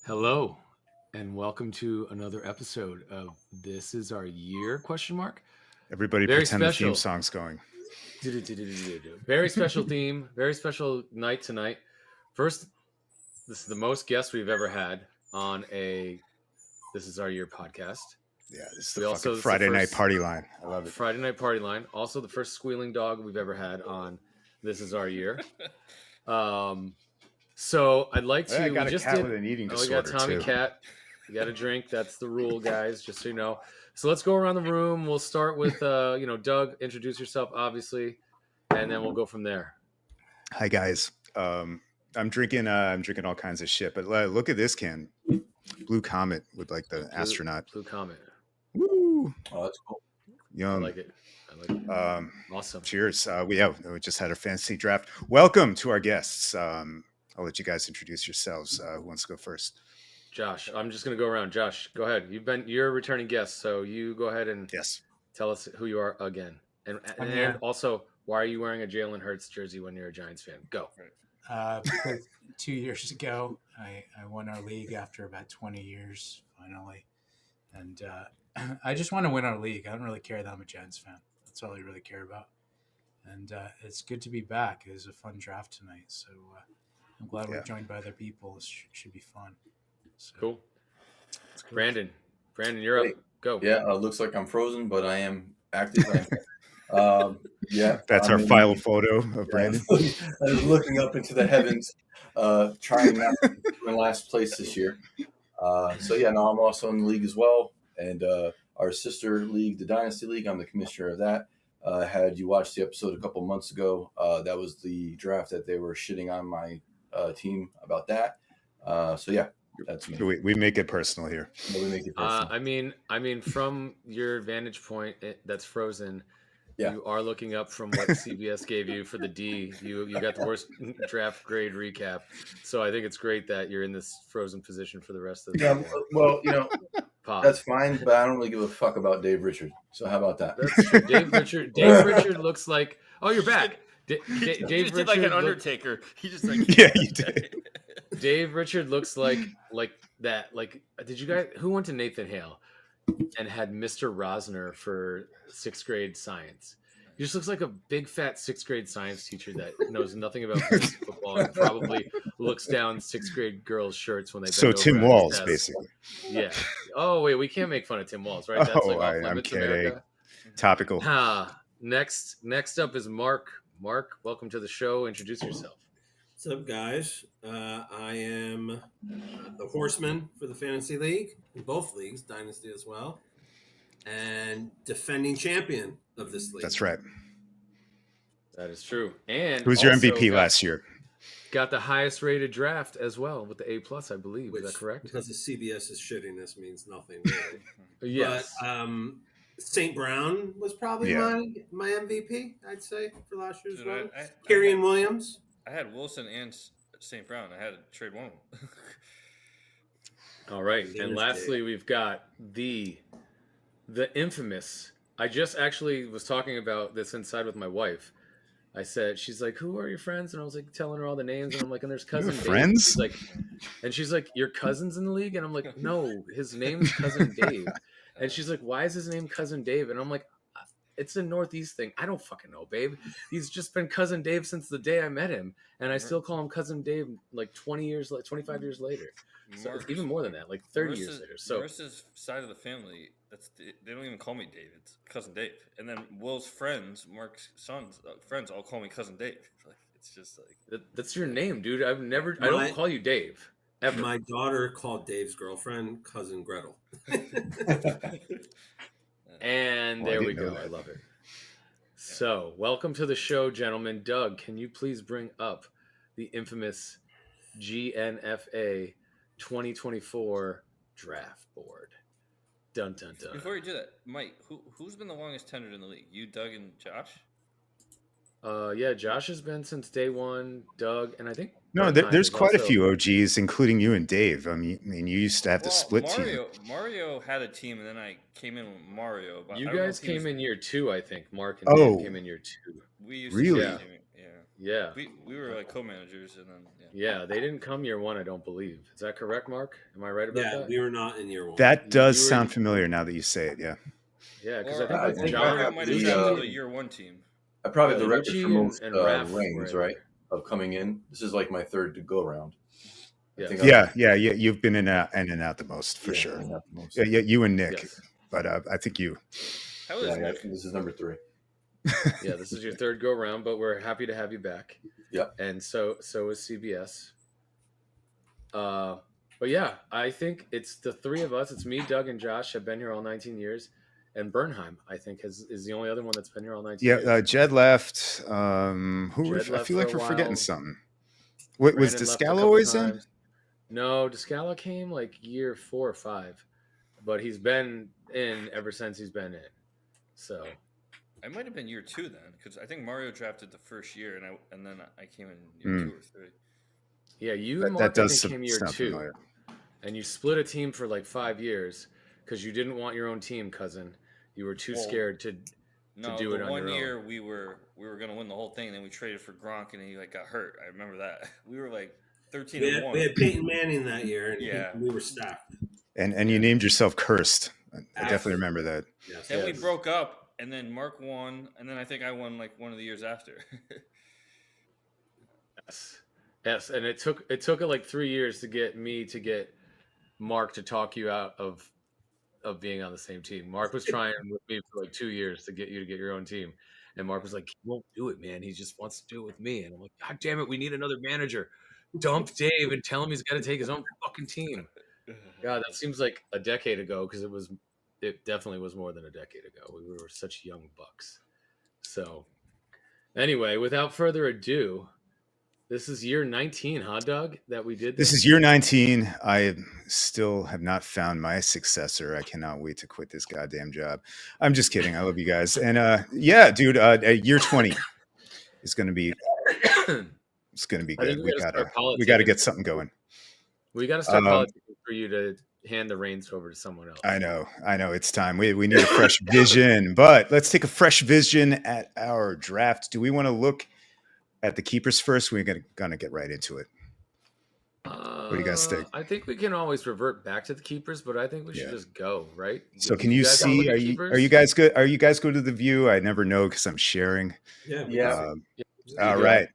Hello, and welcome to another episode of This Is Our Year? Question mark. Everybody Very pretend the theme special. song's going. Very special theme. Very special night tonight. First, this is the most guests we've ever had on a This Is Our Year podcast. Yeah, this is the fucking Friday night party line. I love it. Friday night party line. Also, the first squealing dog we've ever had on This Is Our Year. So I'd like to. I got we a just cat did. with an eating We disorder got Tommy too. Cat. You got a drink. That's the rule, guys. Just so you know. So let's go around the room. We'll start with Doug. Introduce yourself, obviously, and then we'll go from there. Hi guys. I'm drinking all kinds of shit, but look at this can. Blue Comet with like the astronaut. Blue Comet. Woo! Oh, that's cool. Yum. I like it. Awesome. Cheers. We just had our fantasy draft. Welcome to our guests. I'll let you guys introduce yourselves. Who wants to go first? Josh, I'm just gonna go around. Josh, go ahead. You're a returning guest, so you go ahead and tell us who you are again, and also why are you wearing a Jalen Hurts jersey when you're a Giants fan? Go. Because 2 years ago, I won our league after about 20 years, finally. And I just want to win our league. I don't really care that I'm a Giants fan. That's all I really care about. And it's good to be back. It was a fun draft tonight. So I'm glad we're joined by other people. This should be fun. So, cool. Brandon, you're up. Go. Yeah, looks like I'm frozen, but I am active. That's our file photo of Brandon. I was looking up into the heavens, trying not to be in last place this year. I'm also in the league as well, and our sister league, the Dynasty League, I'm the commissioner of that. Had you watched the episode a couple months ago, that was the draft that they were shitting on my team about that. That's me. We make it personal here. We make it personal. I mean, from your vantage point, that's frozen. Yeah. You are looking up from what CBS gave you for the D. You got the worst draft grade recap. So I think it's great that you're in this frozen position for the rest of the season. Well, that's fine, but I don't really give a fuck about Dave Richard. So how about that? That's true. Dave Richard looks like. Oh, you're back. Dave Richard did like an Undertaker. He just like yeah, you did. Dave Richard looks like that. Like, did you guys who went to Nathan Hale and had Mr. Rosner for 6th grade science? He just looks like a big fat 6th grade science teacher that knows nothing about football and probably looks down 6th grade girls' shirts when they. So Tim Walz, basically. Yeah. Oh wait, we can't make fun of Tim Walz, right? That's I'm kidding. America. Topical. Next up is Mark. Mark, welcome to the show. Introduce yourself. What's up, guys? I am the horseman for the Fantasy League, in both leagues, Dynasty as well, and defending champion of this league. That's right. That is true. And who's your MVP last year? Got the highest rated draft as well with the A+, I believe. Is that correct? Because the CBS's shittiness means nothing. Really. Yes. But, St. Brown was probably my MVP, I'd say, for last year as well. Kyrian Williams. I had Wilson and St. Brown. I had to trade one of them. All right. And lastly, we've got the infamous. I just actually was talking about this inside with my wife. I said, she's like, who are your friends? And I was like telling her all the names. And I'm like, and there's cousin Dave. Friends? She's like, your cousin's in the league? And I'm like, no, his name's Cousin Dave. And she's like, why is his name Cousin Dave? And I'm like, it's a Northeast thing. I don't fucking know, babe. He's just been Cousin Dave since the day I met him. And I still call him Cousin Dave like 25 years later. So even more than that, like 30 years later. So Marissa's side of the family, they don't even call me Dave. It's Cousin Dave. And then Will's friends, Mark's son's friends, all call me Cousin Dave. Like, it's just like... That's your name, dude. I don't call you Dave. Ever. My daughter called Dave's girlfriend Cousin Gretel. And there we go. I love it. So, welcome to the show, gentlemen. Doug, can you please bring up the infamous GNFA 2024 draft board? Dun, dun, dun. Before you do that, Mike, who's been the longest tenured in the league? You, Doug, and Josh? Josh has been since day one. Doug, and I think there's quite a few OGs, including you and Dave. I mean, you used to have the split team. Mario had a team, and then I came in with Mario. But you guys came in year 2, I think. Mark and Dave came in year 2. We used really? To yeah. We were like co-managers, and then Yeah, they didn't come year one, I don't believe. Is that correct, Mark? Am I right about Yeah, that? we were not in year one. That does You were- sound familiar now that you say it. Yeah. Yeah, because I Or think I like think John, I Mario might have Lucci, drafted the a year one team. I probably have the record Lucci for most and Raph were rings, in right, there. of coming in. This is like my third go round. I Yes. think Yeah. You've been in and out the most for yeah, sure. not the most. Yeah, you and Nick, Yes. but I think you. How Yeah, is I Nick? think this is number 3. Yeah, this is your third go round, but we're happy to have you back. Yep. And so is CBS. But yeah, I think it's the three of us. It's me, Doug, and Josh have been here all 19 years. And Bernheim, I think, is the only other one that's been here all 19 Yeah, years. Jed left. Jed I left feel for like a we're forgetting while. something. Was Brandon left a Descalo couple always in? times. No, Descala came like year 4 or 5, but he's been in ever since he's been in. So I might have been year 2 then, because I think Mario drafted the first year, and then I came in year 2 or 3. yeah, you and That Mark I does think came year sound 2, familiar. and you split a team for like 5 years because you didn't want your own team, cousin. You were too Well, scared to No, do the it on one your year own. we were gonna win the whole thing, and then we traded for Gronk, and he like got hurt. I remember that. We were like 13 We and had, 1. we had Peyton Manning that year, and Yeah. we were stacked. And you named yourself Cursed. I definitely remember that. Yes. Then we Yes. broke up, and then Mark won, and then I think I won like one of the years after. Yes, and it took like 3 years to get Mark to talk you out of being on the same team. Mark was trying with me for like 2 years to get you to get your own team, and Mark was like, "He won't do it, man. He just wants to do it with me." And I'm like, "God damn it, we need another manager. Dump Dave and tell him he's got to take his own fucking team." God, that seems like a decade ago because it definitely was more than a decade ago. We were such young bucks. So anyway, without further ado, this is year 19, huh, Doug, that we did This this? is year 19. I still have not found my successor. I cannot wait to quit this goddamn job. I'm just kidding. I love you guys. And yeah, dude, year 20 is going to be it's going to be I think good. we got to start We got to politicking. get something going. We got to start Um, politicking for you to hand the reins over to someone else. I know. It's time. We need a fresh vision, but let's take a fresh vision at our draft. Do we want to look at the keepers first? We're gonna get right into it. What do you guys think? I think we can always revert back to the keepers, but I think we should Yeah. just go, right? So Did can you guys wanna see? look at Are you keepers? guys good? Are you guys good to the view? I never know because I'm sharing. Yeah. Yeah. Um, Yeah. all good. right.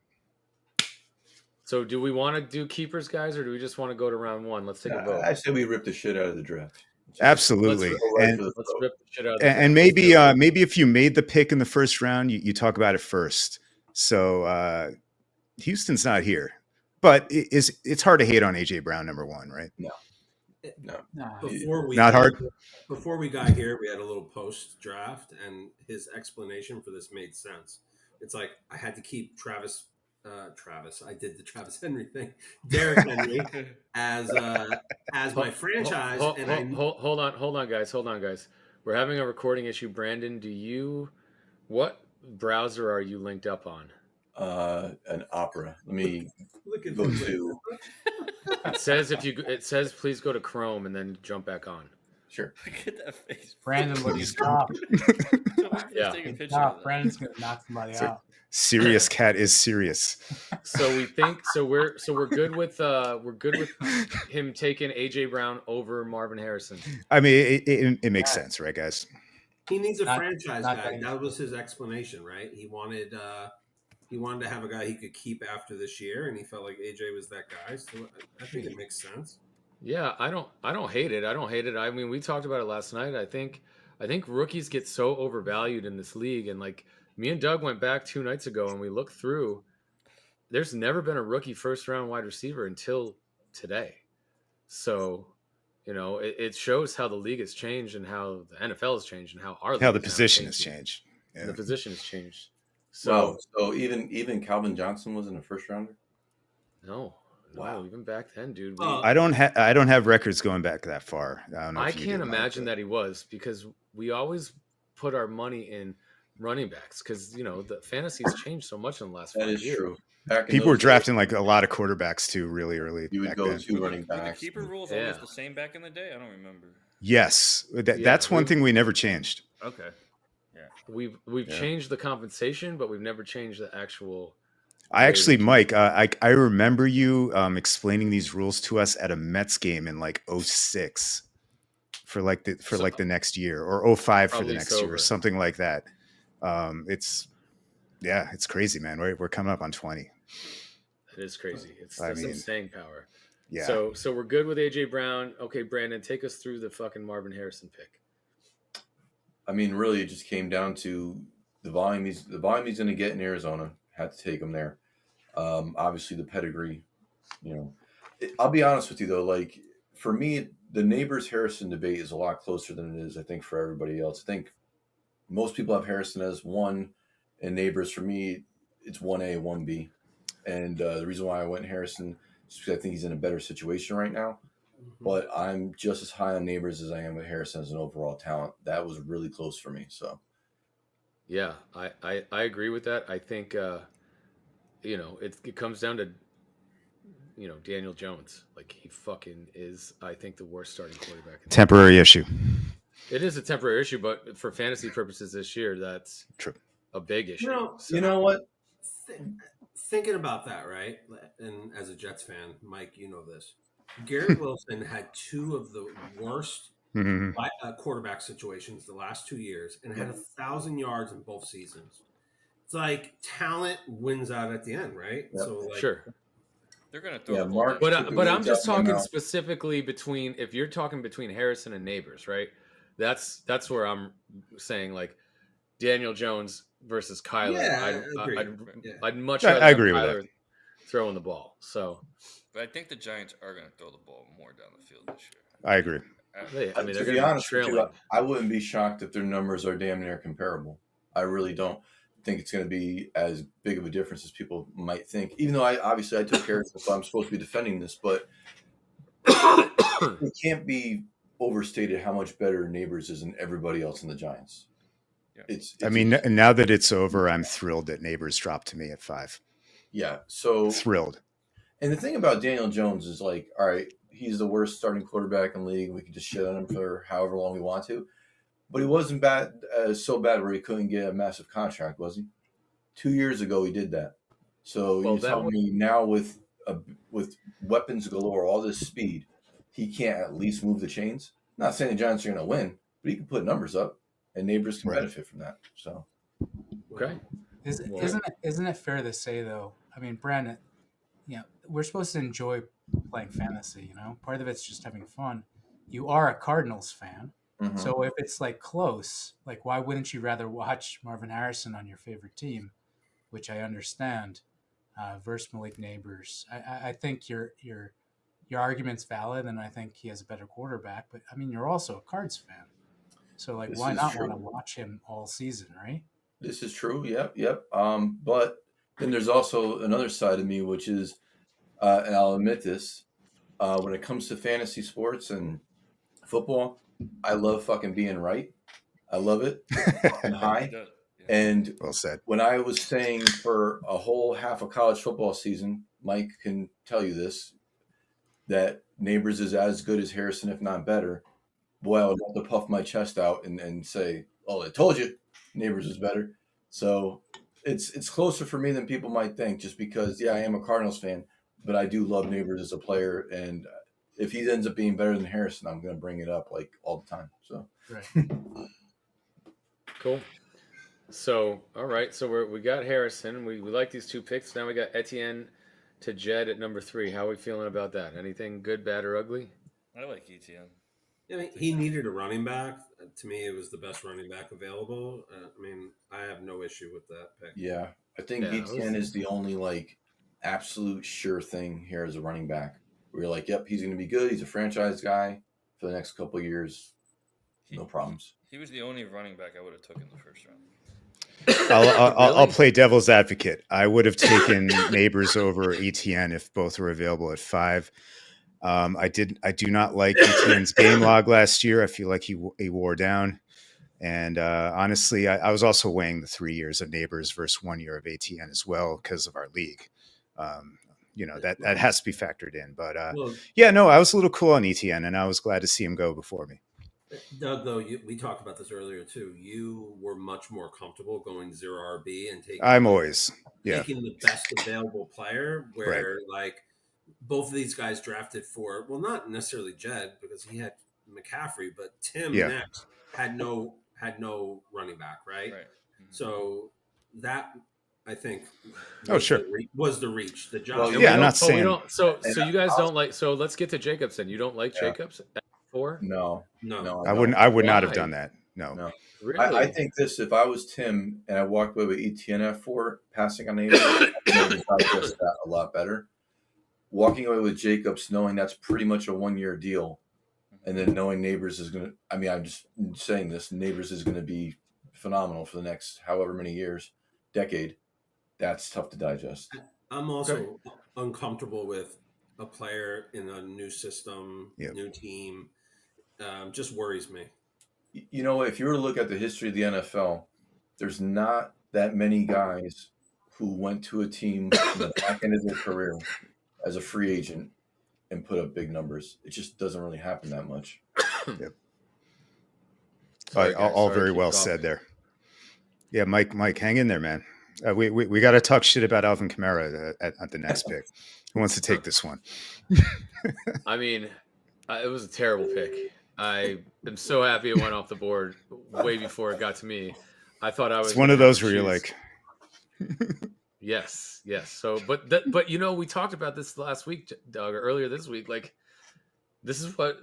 So do we want to do keepers, guys, or do we just want to go to round 1? Let's take a vote. I say we rip the shit out of the draft. Absolutely. Go right And for the Let's throat. rip the shit out of the draft. and Let's do it. maybe if you made the pick in the first round, you talk about it first. So Houston's not here, but it's hard to hate on AJ Brown, number 1, right? No. Nah. Not hard. Before we got here, we had a little post draft, and his explanation for this made sense. It's like I had to keep Travis. I did the Travis Henry thing. Derrick Henry as my franchise, Hold on, guys. We're having a recording issue. Brandon, what browser are you linked up on? An Opera. Let me look at go the to. It says please go to Chrome and then jump back on. Sure. Look at that face. Brandon, look Please. stop. Yeah. Take a picture Stop. of that. Brandon's gonna knock somebody So- out. Serious cat is serious. So we think we're good with him taking AJ Brown over Marvin Harrison. I mean, it makes sense, right, guys? He needs a Not- franchise not guy. getting- That was his explanation, right? He wanted to have a guy he could keep after this year, and he felt like AJ was that guy. So I think it makes sense. Yeah, I don't hate it. I mean, we talked about it last night. I think rookies get so overvalued in this league, and like me and Doug went back 2 nights ago and we looked through. There's never been a rookie first round wide receiver until today. So, it shows how the league has changed and how the NFL has changed and how our How league the is now position has changing. changed. Yeah. And the position has changed. So, So even Calvin Johnson wasn't a first rounder. no, Wow. even back then, dude. I don't have records going back that far. I don't know. I if you can't do, Mike, imagine but- that he was, because we always put our money in running backs because the fantasy's changed so much in the last 5 That is years. true. Back in People were those days, drafting like a lot of quarterbacks too, really early. You would back go then. to running Were the backs. keeper rules Yeah. always the same back in the day? I don't remember. Yes, that's one thing we never changed. Okay. We've Yeah. changed the compensation, but we've never changed the actual. I actually, Ravens. Mike, I remember you explaining these rules to us at a Mets game in like 06 for like the next year, or 05 for the Probably next year, or sober. something like that. It's crazy, man. We're coming up on 20. It is crazy. It's I the mean, staying power. yeah. So we're good with AJ Brown. Okay, Brandon, take us through the fucking Marvin Harrison pick. I mean, really, it just came down to the volume he's going to get in Arizona. Had to take him there. Obviously, the pedigree. You know, I'll be honest with you though. Like for me, the Neighbors Harrison debate is a lot closer than it is, I think, for everybody else. I think most people have Harrison as 1, and Neighbors for me, it's 1A, 1B. And the reason why I went Harrison is because I think he's in a better situation right now. But I'm just as high on Neighbors as I am with Harrison as an overall talent. That was really close for me. So Yeah, I agree with that. I think it comes down to Daniel Jones. Like he fucking is, I think, the worst starting quarterback. Temporary issue. It is a temporary issue, but for fantasy purposes this year, that's True. a big issue. you know what? Thinking about that, right? And as a Jets fan, Mike, you know this. Garrett Wilson had 2 of the worst Mhm. quarterback situations the last 2 years, and had 1,000 yards in both seasons. It's like talent wins out at the end, right? Yep. So like, Sure. They're gonna throw Yeah, the ball Mark down. took the But I'm words just out of my talking mouth. specifically if you're talking between Harrison and Neighbors, right? That's where I'm saying like Daniel Jones versus Kyler. yeah, I agree. I'd much I rather have agree with Kyler throwing the ball. So But I think the Giants are gonna throw the ball more down the field this year. I agree. I mean, To they're be going to be honest with you, trailing. I wouldn't be shocked if their numbers are damn near comparable. I really don't think it's going to be as big of a difference as people might think. Even though I took Harrison, so I'm supposed to be defending this, but it can't be overstated how much better Neighbors is than everybody else in the Giants. Yeah. It's I mean, now that it's over, I'm thrilled that Neighbors dropped to me at 5. yeah. So Thrilled. And the thing about Daniel Jones is like, all right, he's the worst starting quarterback in the league. We can just shit on him for however long we want to. But he wasn't bad, so bad where he couldn't get a massive contract, was he? 2 years ago, he did that. So Well, you tell me now with weapons galore, all this speed, he can't at least move the chains. Not saying the Giants are going to win, but he can put numbers up, and Neighbors can Right. benefit from that. So Okay. Isn't it fair to say though? I mean, Brandon, we're supposed to enjoy playing fantasy. Part of it's just having fun. You are a Cardinals fan, so if it's like close, like why wouldn't you rather watch Marvin Harrison on your favorite team, which I understand, versus Malik Neighbors? I think your argument's valid, and I think he has a better quarterback. But I mean, you're also a Cards fan, so like, This why is not true. want to watch him all season, right? This is true. Yep. But then there's also another side of me, which is, and I'll admit this, when it comes to fantasy sports and football, I love fucking being right. I love it. I'm high. Yeah. And Well said. when I was saying for a whole half of college football season, Mike can tell you this, that Neighbors is as good as Harrison, if not better. Boy, I would love to puff my chest out and say, "Oh, I told you, Neighbors is better." So it's closer for me than people might think, just because I am a Cardinals fan, but I do love Neighbors as a player, and if he ends up being better than Harrison, I'm going to bring it up like all the time. So Right. Cool. So, all right. So we got Harrison. We like these 2 picks. Now we got Etienne to Jed at number 3. How are we feeling about that? Anything good, bad, or ugly? I like ETN. I mean, he needed a running back. To me, it was the best running back available. I mean, I have no issue with that pick. yeah, I think Yeah, ETN is the only like absolute sure thing here as a running back. Where you're like, yep, he's going to be good. He's a franchise guy for the next couple of years. No problems. He was the only running back I would have took in the first round. I'll play devil's advocate. I would have taken Neighbors over ETN if both were available at 5. I do not like ETN's game log last year. I feel like he wore down. And honestly, I was also weighing the 3 years of Neighbors versus 1 year of ATN as well because of our league. That has to be factored in. But I was a little cool on ETN, and I was glad to see him go before me. Doug, though, we talked about this earlier too. You were much more comfortable going zero RB and I'm always, taking the best available player. right. Where like both of these guys drafted for, well, not necessarily Jed because he had McCaffrey, but Tim Yeah. next had no running back, right? Right. So that I think Oh, was sure. the reach. The Josh. Well, And Yeah, we I'm don't. not But we saying. don't. So And you guys I'll, don't like. So let's get to Jacobs. Then you don't like yeah, Jacobs at 4? no, No. I don't. I would not have Why? done that. No. No. I Really? think this, if I was Tim and I walked away with ETN at 4, passing on Neighbors, I'd be able to digest that a lot better. Walking away with Jacobs, knowing that's pretty much a 1-year deal, and then knowing Neighbors is going to, I mean, I'm just saying this, Neighbors is going to be phenomenal for the next however many years, decade. That's tough to digest. I'm also uncomfortable with a player in a new system, Yep. new team. Just worries me. You know, if you were to look at the history of the NFL, there's not that many guys who went to a team in the back end of their career as a free agent and put up big numbers. It just doesn't really happen that much. Yep. Sorry, guys. All Sorry, very keep well coughing. said there. Yeah, Mike, hang in there, man. We got to talk shit about Alvin Kamara at the next pick. Who wants to take this one? I mean, it was a terrible pick. I am so happy it went off the board way before it got to me. I thought I It's was one going of to have those to where you're choose. like, Yes, yes. So, but you know, we talked about this last week, Doug, or earlier this week. Like, this is what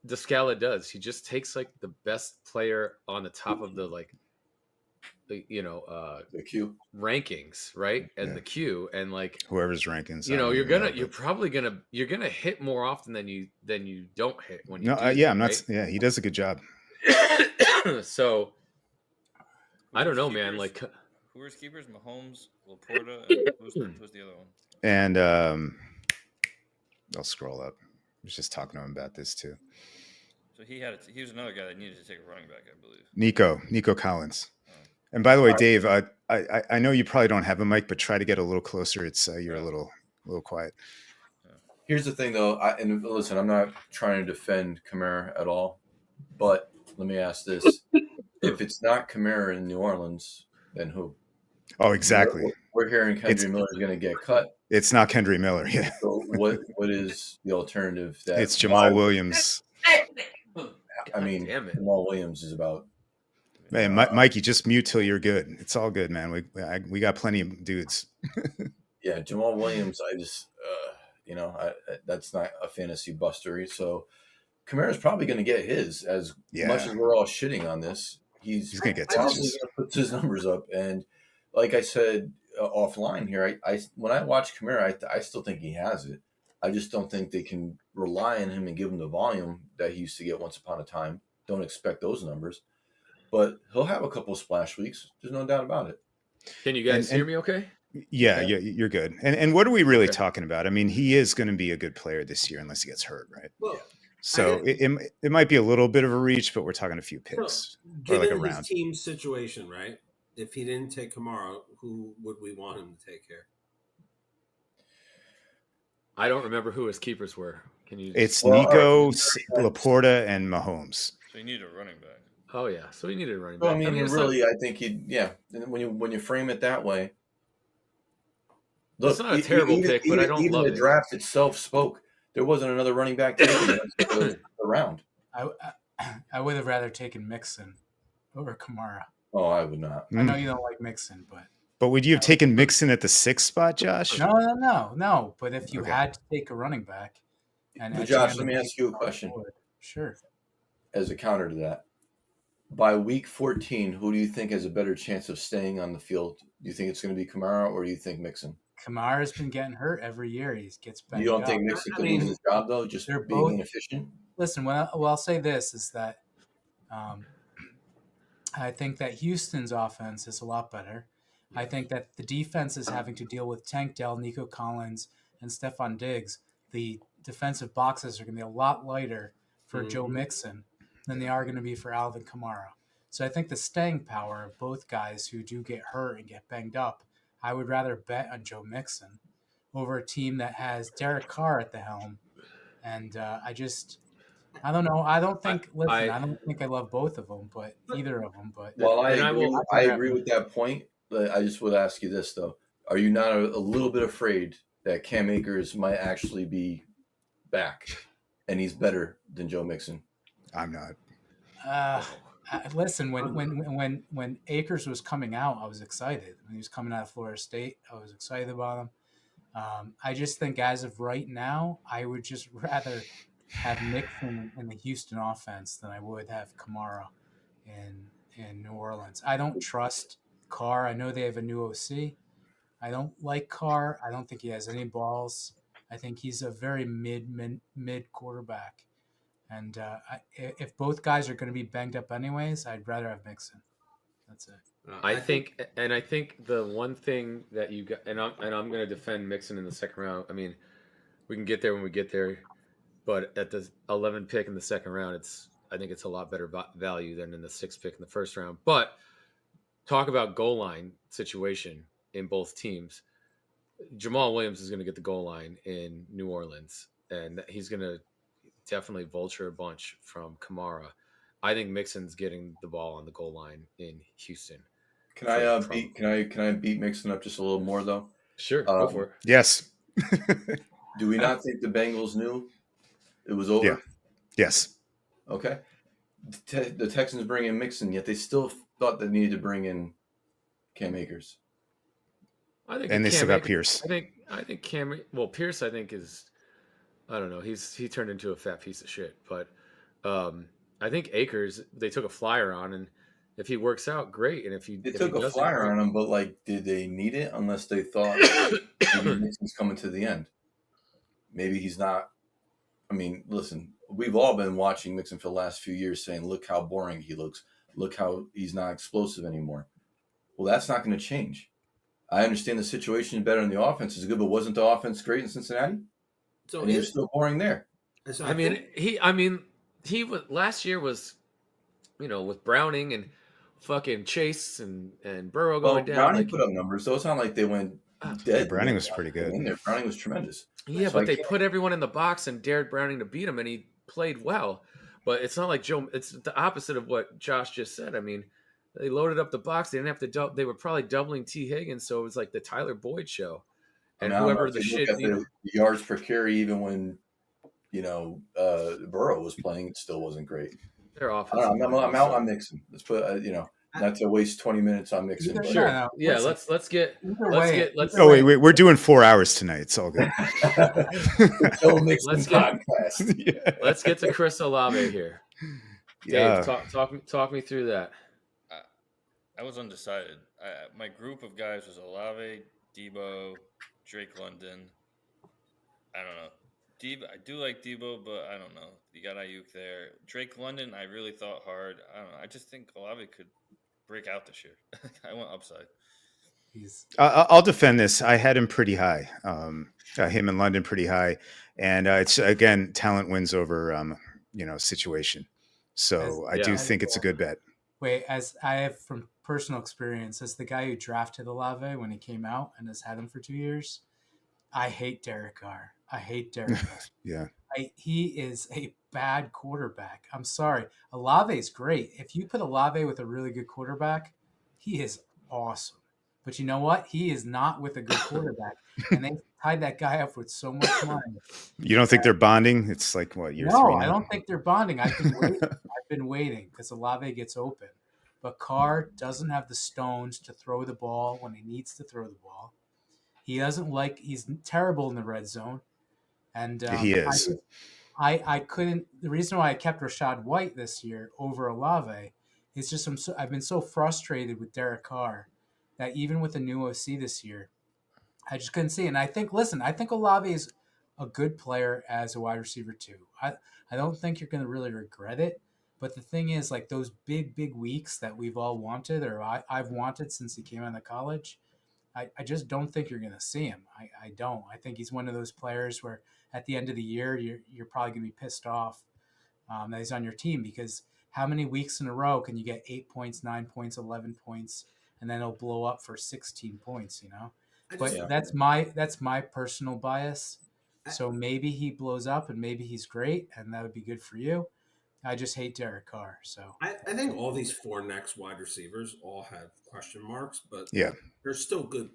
Descala does. He just takes like the best player on the top of the The Q. rankings, right, and Yeah. the queue, and like whoever's rankings. you I know, don't even know, you're probably gonna hit more often than you don't hit when you no, do. yeah, I'm not. Right. Yeah, he does a good job. So Who I don't were his know, man. keepers? Like, Who were his keepers? Mahomes, Laporta, and who's the other one? And I'll scroll up. I was just talking to him about this too. So he was another guy that needed to take a running back, I believe. Nico Collins. Oh. And by the way, Dave, I know you probably don't have a mic, but try to get a little closer. It's you're a little quiet. Here's the thing, though. And listen, I'm not trying to defend Kamara at all, but let me ask this: if it's not Kamara in New Orleans, then who? Oh, exactly. We're hearing It's Kendry Miller is going to get cut. it's not Kendry Miller. Yeah, So what is the alternative? That it's Jamal Williams. I mean, damn it. Jamal Williams is about. Man, Mikey, just mute till you're good. It's all good, man. We got plenty of dudes. Yeah, Jamal Williams. I just, that's not a fantasy buster. So Kamara's probably going to get his. As much as we're all shitting on this, he's going to get probably touches. going to put his numbers up. And like I said offline here, I when I watch Kamara, I still think he has it. I just don't think they can rely on him and give him the volume that he used to get once upon a time. Don't expect those numbers. But he'll have a couple of splash weeks. There's no doubt about it. Can you guys hear me okay? Yeah, you're good. And what are we really talking about? I mean, he is going to be a good player this year unless he gets hurt, right? Well, so it might be a little bit of a reach, but we're talking a few picks or like a given his round. team situation, right? If he didn't take Kamara, who would we want him to take here? I don't remember who his keepers were. Can you? It's Nico, Laporta, and Mahomes. So you need a running back. Oh yeah, so he needed a running Well, back. I mean, really, I think and when you frame it that way, look, it's not a terrible pick, but I don't even love the it. draft itself spoke. There wasn't another running back taken the round. I would have rather taken Mixon over Kamara. Oh, I would not. I know you don't like Mixon, but would you have taken Mixon at the 6th spot, Josh? No. But if you had to take a running back, but Josh, let me ask you a question. Sure. As a counter to that, by week 14, who do you think has a better chance of staying on the field? Do you think it's going to be Kamara or do you think Mixon? Kamara's been getting hurt every year. He gets banged You don't up. think Mixon could lose his job though, just they're being both inefficient? Listen, I'll say this is that I think that Houston's offense is a lot better. I think that the defense is having to deal with Tank Dell, Nico Collins, and Stephon Diggs. The defensive boxes are going to be a lot lighter for Joe Mixon than they are going to be for Alvin Kamara. So I think the staying power of both guys who do get hurt and get banged up, I would rather bet on Joe Mixon over a team that has Derek Carr at the helm. And I don't know. I don't think. Listen, I I don't think I love both of them, but either of them. But While and I will. I I'd rather agree have with that point, but I just would ask you this though: are you not a little bit afraid that Cam Akers might actually be back, and he's better than Joe Mixon? I'm not. Uh, No. listen, when Akers was coming out, I was excited. When he was coming out of Florida State, I was excited about him. I just think as of right now, I would just rather have Mixon in the Houston offense than I would have Kamara in New Orleans. I don't trust Carr. I know they have a new OC. I don't like Carr. I don't think he has any balls. I think he's a very mid quarterback. And if both guys are going to be banged up anyways, I'd rather have Mixon. That's it. I think, and I think the one thing that you got, and I'm going to defend Mixon in the second round. I mean, we can get there when we get there, but at the 11 pick in the second round, I think it's a lot better value than in the 6th pick in the first round. But talk about goal line situation in both teams. Jamal Williams is going to get the goal line in New Orleans, and he's going to definitely vulture a bunch from Kamara. I think Mixon's getting the ball on the goal line in Houston. Can I beat Mixon up just a little more though? Sure, go for it. Yes. Do we not think the Bengals knew it was over? Yeah. Yes. Okay. The Texans bring in Mixon, yet they still thought they needed to bring in Cam Akers. I think And they still Cam got Pierce. I think Cam. Well, Pierce, I think is. I don't know. He turned into a fat piece of shit. But I think Akers, they took a flyer on, and if he works out, great. And They if he took a doesn't, flyer great. on him, but like, did they need it? Unless they thought maybe Mixon's coming to the end. Maybe he's not. I mean, listen, we've all been watching Mixon for the last few years, saying, "Look how boring he looks. Look how he's not explosive anymore." Well, that's not going to change. I understand the situation is better and the offense is good, but wasn't the offense great in Cincinnati? So And he was still boring there. so I mean, he was last year was, with Browning and fucking Chase and Burrow Well, going down. Browning Like, put up numbers, so it's not like they went Yeah, dead. Browning was pretty good. In there. Browning was tremendous. yeah, So I but they can't. put everyone in the box and dared Browning to beat him, and he played well. But it's not like Joe. It's the opposite of what Josh just said. I mean, they loaded up the box. They didn't have to. They were probably doubling T Higgins, so it was like the Tyler Boyd show. I And mean, I don't know whoever if the you look shit, at the yards per carry, even when Burrow was playing, it still wasn't great. their I offensive don't know. line I'm out also. on Mixon. Let's put not to waste 20 minutes on Mixon, Either, but no, Sure. no. Yeah. Listen, Let's get either let's way, get let's either Oh, way, wait. We're doing 4 hours tonight. It's all good. the Joe Mixon let's get podcast. Yeah. let's get to Chris Olave here. Dave, Yeah. talk me through that. I was undecided. My group of guys was Olave, Debo, Drake London. I don't know. I do like Debo, but I don't know. You got Ayuk there. Drake London, I really thought hard. I don't know. I just think Olave could break out this year. I want upside. he's I'll defend this. I had him pretty high. Him in London pretty high, and it's again talent wins over situation. as So I do Yeah. as think it's a good bet. wait as I have from personal experience as the guy who drafted Olave when he came out and has had him for 2 years. I hate Derek Carr. I hate Derek Carr. Yeah. He is a bad quarterback. I'm sorry. Olave is great. If you put Olave with a really good quarterback, he is awesome. But you know what? He is not with a good quarterback. And they tied that guy up with so much money. You don't think they're bonding? It's like what, year No, 3 I now? don't think they're bonding. I've been waiting because Olave gets open. But Carr doesn't have the stones to throw the ball when he needs to throw the ball. He's terrible in the red zone. And He is. I couldn't. The reason why I kept Rashad White this year over Olave is just I've been so frustrated with Derek Carr that even with the new OC this year, I just couldn't see. And I think Olave is a good player as a wide receiver too. I don't think you're going to really regret it. But the thing is, like those big weeks that we've all wanted, or I've wanted since he came out of college, I just don't think you're going to see him. I don't. I think he's one of those players where at the end of the year, you're probably going to be pissed off that he's on your team because how many weeks in a row can you get 8 points, 9 points, 11 points, and then it'll blow up for 16 points, I just But Yeah. that's my personal bias. So maybe he blows up and maybe he's great, and that would be good for you. I just hate Derek Carr. So I think all these four next wide receivers all have question marks, but Yeah. they're still good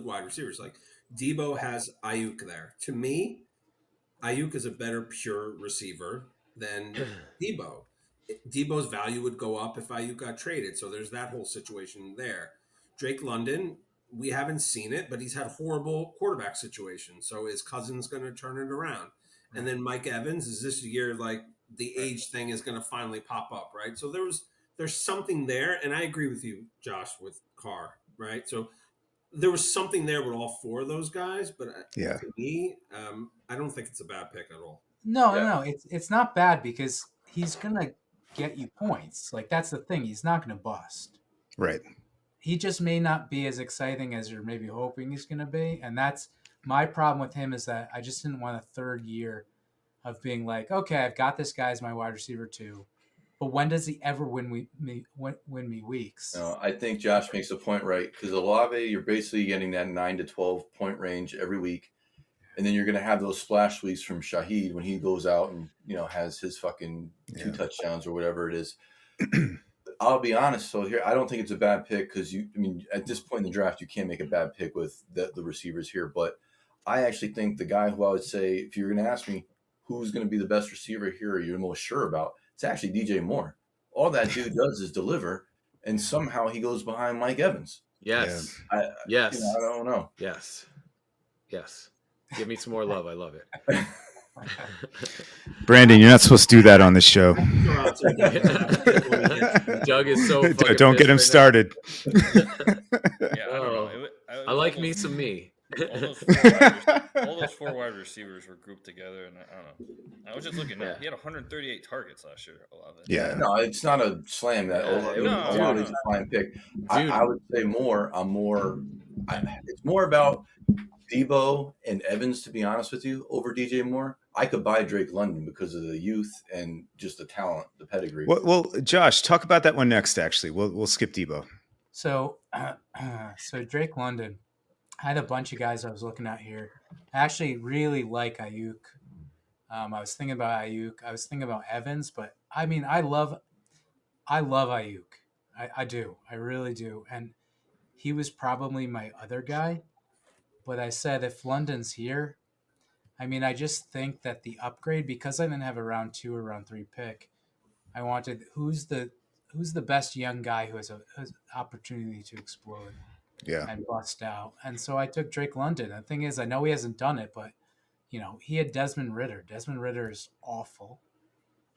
wide receivers. Like Debo has Ayuk there. To me, Ayuk is a better pure receiver than Debo. Debo's value would go up if Ayuk got traded. So there's that whole situation there. Drake London, we haven't seen it, but he's had horrible quarterback situations. So is Cousins going to turn it around? And then Mike Evans, is this year like the age thing is going to finally pop up, right? So there's something there, and I agree with you, Josh, with Carr, right? So there was something there with all four of those guys, but Yeah. to me, I don't think it's a bad pick at all. no, Yeah. no, it's not bad because he's gonna get you points. Like that's the thing. He's not gonna bust. Right. He just may not be as exciting as you're maybe hoping he's gonna be, and that's my problem with him is that I just didn't want a third year of being like, okay, I've got this guy as my wide receiver too, but when does he ever win me weeks? No, I think Josh makes a point right because Olave, you're basically getting that 9 to 12 point range every week, and then you're going to have those splash weeks from Shaheed when he goes out and has his fucking 2 Yeah. touchdowns or whatever it is. I'll be honest. So here, I don't think it's a bad pick because at this point in the draft, you can't make a bad pick with the receivers here. But I actually think the guy who I would say, if you're going to ask me who's going to be the best receiver here, or you're most sure about, it's actually DJ Moore. All that dude does is deliver, and somehow he goes behind Mike Evans. Yes. I Yes. I don't know. Yes. Yes. Give me some more love. I love it. Brandon, you're not supposed to do that on this show. Doug is so fucking Don't get him pissed started. Yeah, I don't know. I like me some me. All those four wide receivers were grouped together, and I don't know. I was just looking at. He had 138 targets last year. Olave. Yeah. No, it's not a slam that Olave's a fine pick. I would say more. It's more about Debo and Evans, to be honest with you, over DJ Moore. I could buy Drake London because of the youth and just the talent, the pedigree. Well, Josh, talk about that one next. Actually, we'll skip Debo. So, so Drake London, I had a bunch of guys I was looking at here. I actually really like Ayuk. I was thinking about Ayuk. I was thinking about Evans, but I mean, I love Ayuk. I do. I really do. And he was probably my other guy. But I said if London's here, I mean, I just think that the upgrade, because I didn't have a round 2 or round 3 pick, I wanted who's the best young guy who has an opportunity to explode and bust out. And so I took Drake London. The thing is, I know he hasn't done it, but he had Desmond Ritter. Desmond Ritter is awful,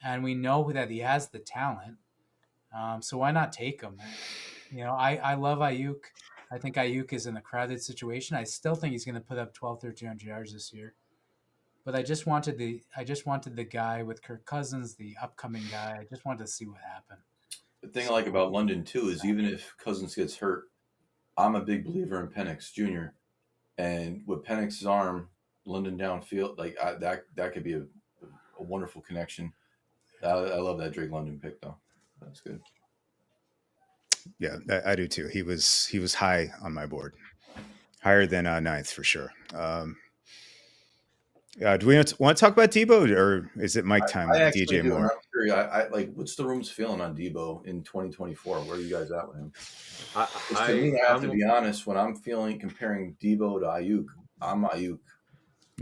and we know that he has the talent. So why not take him? I love Ayuk. I think Ayuk is in a crowded situation. I still think he's going to put up 1,300 yards this year. But I just wanted the guy with Kirk Cousins, the upcoming guy. I just wanted to see what happened. The thing I like about London too is even if Cousins gets hurt, I'm a big believer in Penix Jr. And with Penix's arm, London downfield, like that could be a wonderful connection. I love that Drake London pick though. That's good. Yeah, I do too. He was high on my board, higher than ninth for sure. Do we want to talk about Debo, or is it Mike time? I DJ do, Moore. I'm curious. I like. What's the room's feeling on Debo in 2024? Where are you guys at with him? To me, I have to be honest. When I'm comparing Debo to Ayuk, I'm Ayuk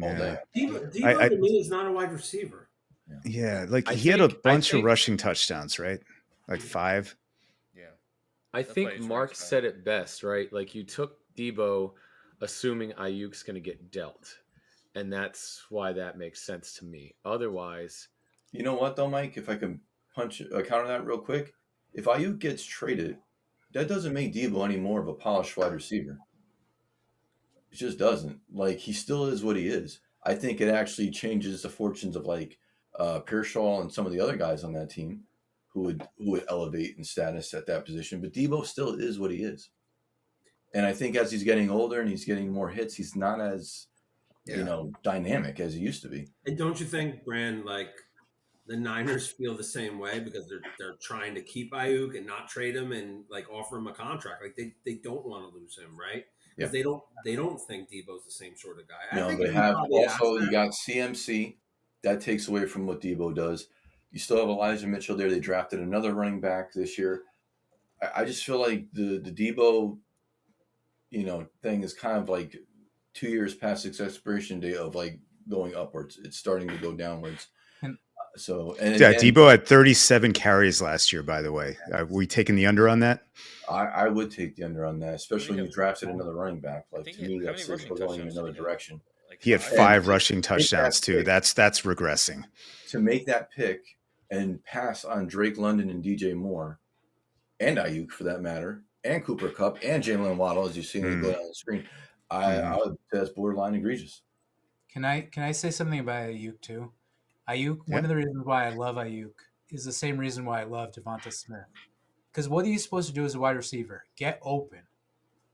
all day. Debo to me is not a wide receiver. Yeah, like he had a bunch of rushing touchdowns, right? Like 5. Yeah. I think Mark said it best, right? Like you took Debo assuming Ayuk's going to get dealt. And that's why that makes sense to me. Otherwise, you know what though, Mike? If I can counter that real quick, if Ayuk gets traded, that doesn't make Debo any more of a polished wide receiver. It just doesn't. Like he still is what he is. I think it actually changes the fortunes of like Pearsall and some of the other guys on that team who would elevate in status at that position. But Debo still is what he is. And I think as he's getting older and he's getting more hits, he's not as dynamic as he used to be. And don't you think, Brand, like the Niners feel the same way because they're trying to keep Ayuk and not trade him and like offer him a contract? Like they don't want to lose him, right? Yeah. because they don't think Debo's the same sort of guy. I No, think they he have probably asked also, you that. got CMC. That takes away from what Debo does. You still have Elijah Mitchell there. They drafted another running back this year. I just feel like the Debo, thing is kind of like 2 years past its expiration date of like going upwards. It's starting to go downwards. And So, and Yeah, again, Debo had 37 carries last year, by the way. We taking the under on that? I would take the under on that, What do especially you when have? you drafted another running back. I Like, think to me, how that many says rushing we're going in touchdowns did another he have? direction. Like He had 5? 5 And rushing touchdowns that too. pick, That's regressing. to make that pick and pass on Drake London and DJ Moore and Ayuk for that matter, and Cooper Kupp and Jalen Waddle, as you see go down the screen, I would say that's borderline egregious. can I say something about Ayuk too? Ayuk, Yeah. one of the reasons why I love Ayuk is the same reason why I love Devonta Smith. Because what are you supposed to do as a wide receiver? Get open.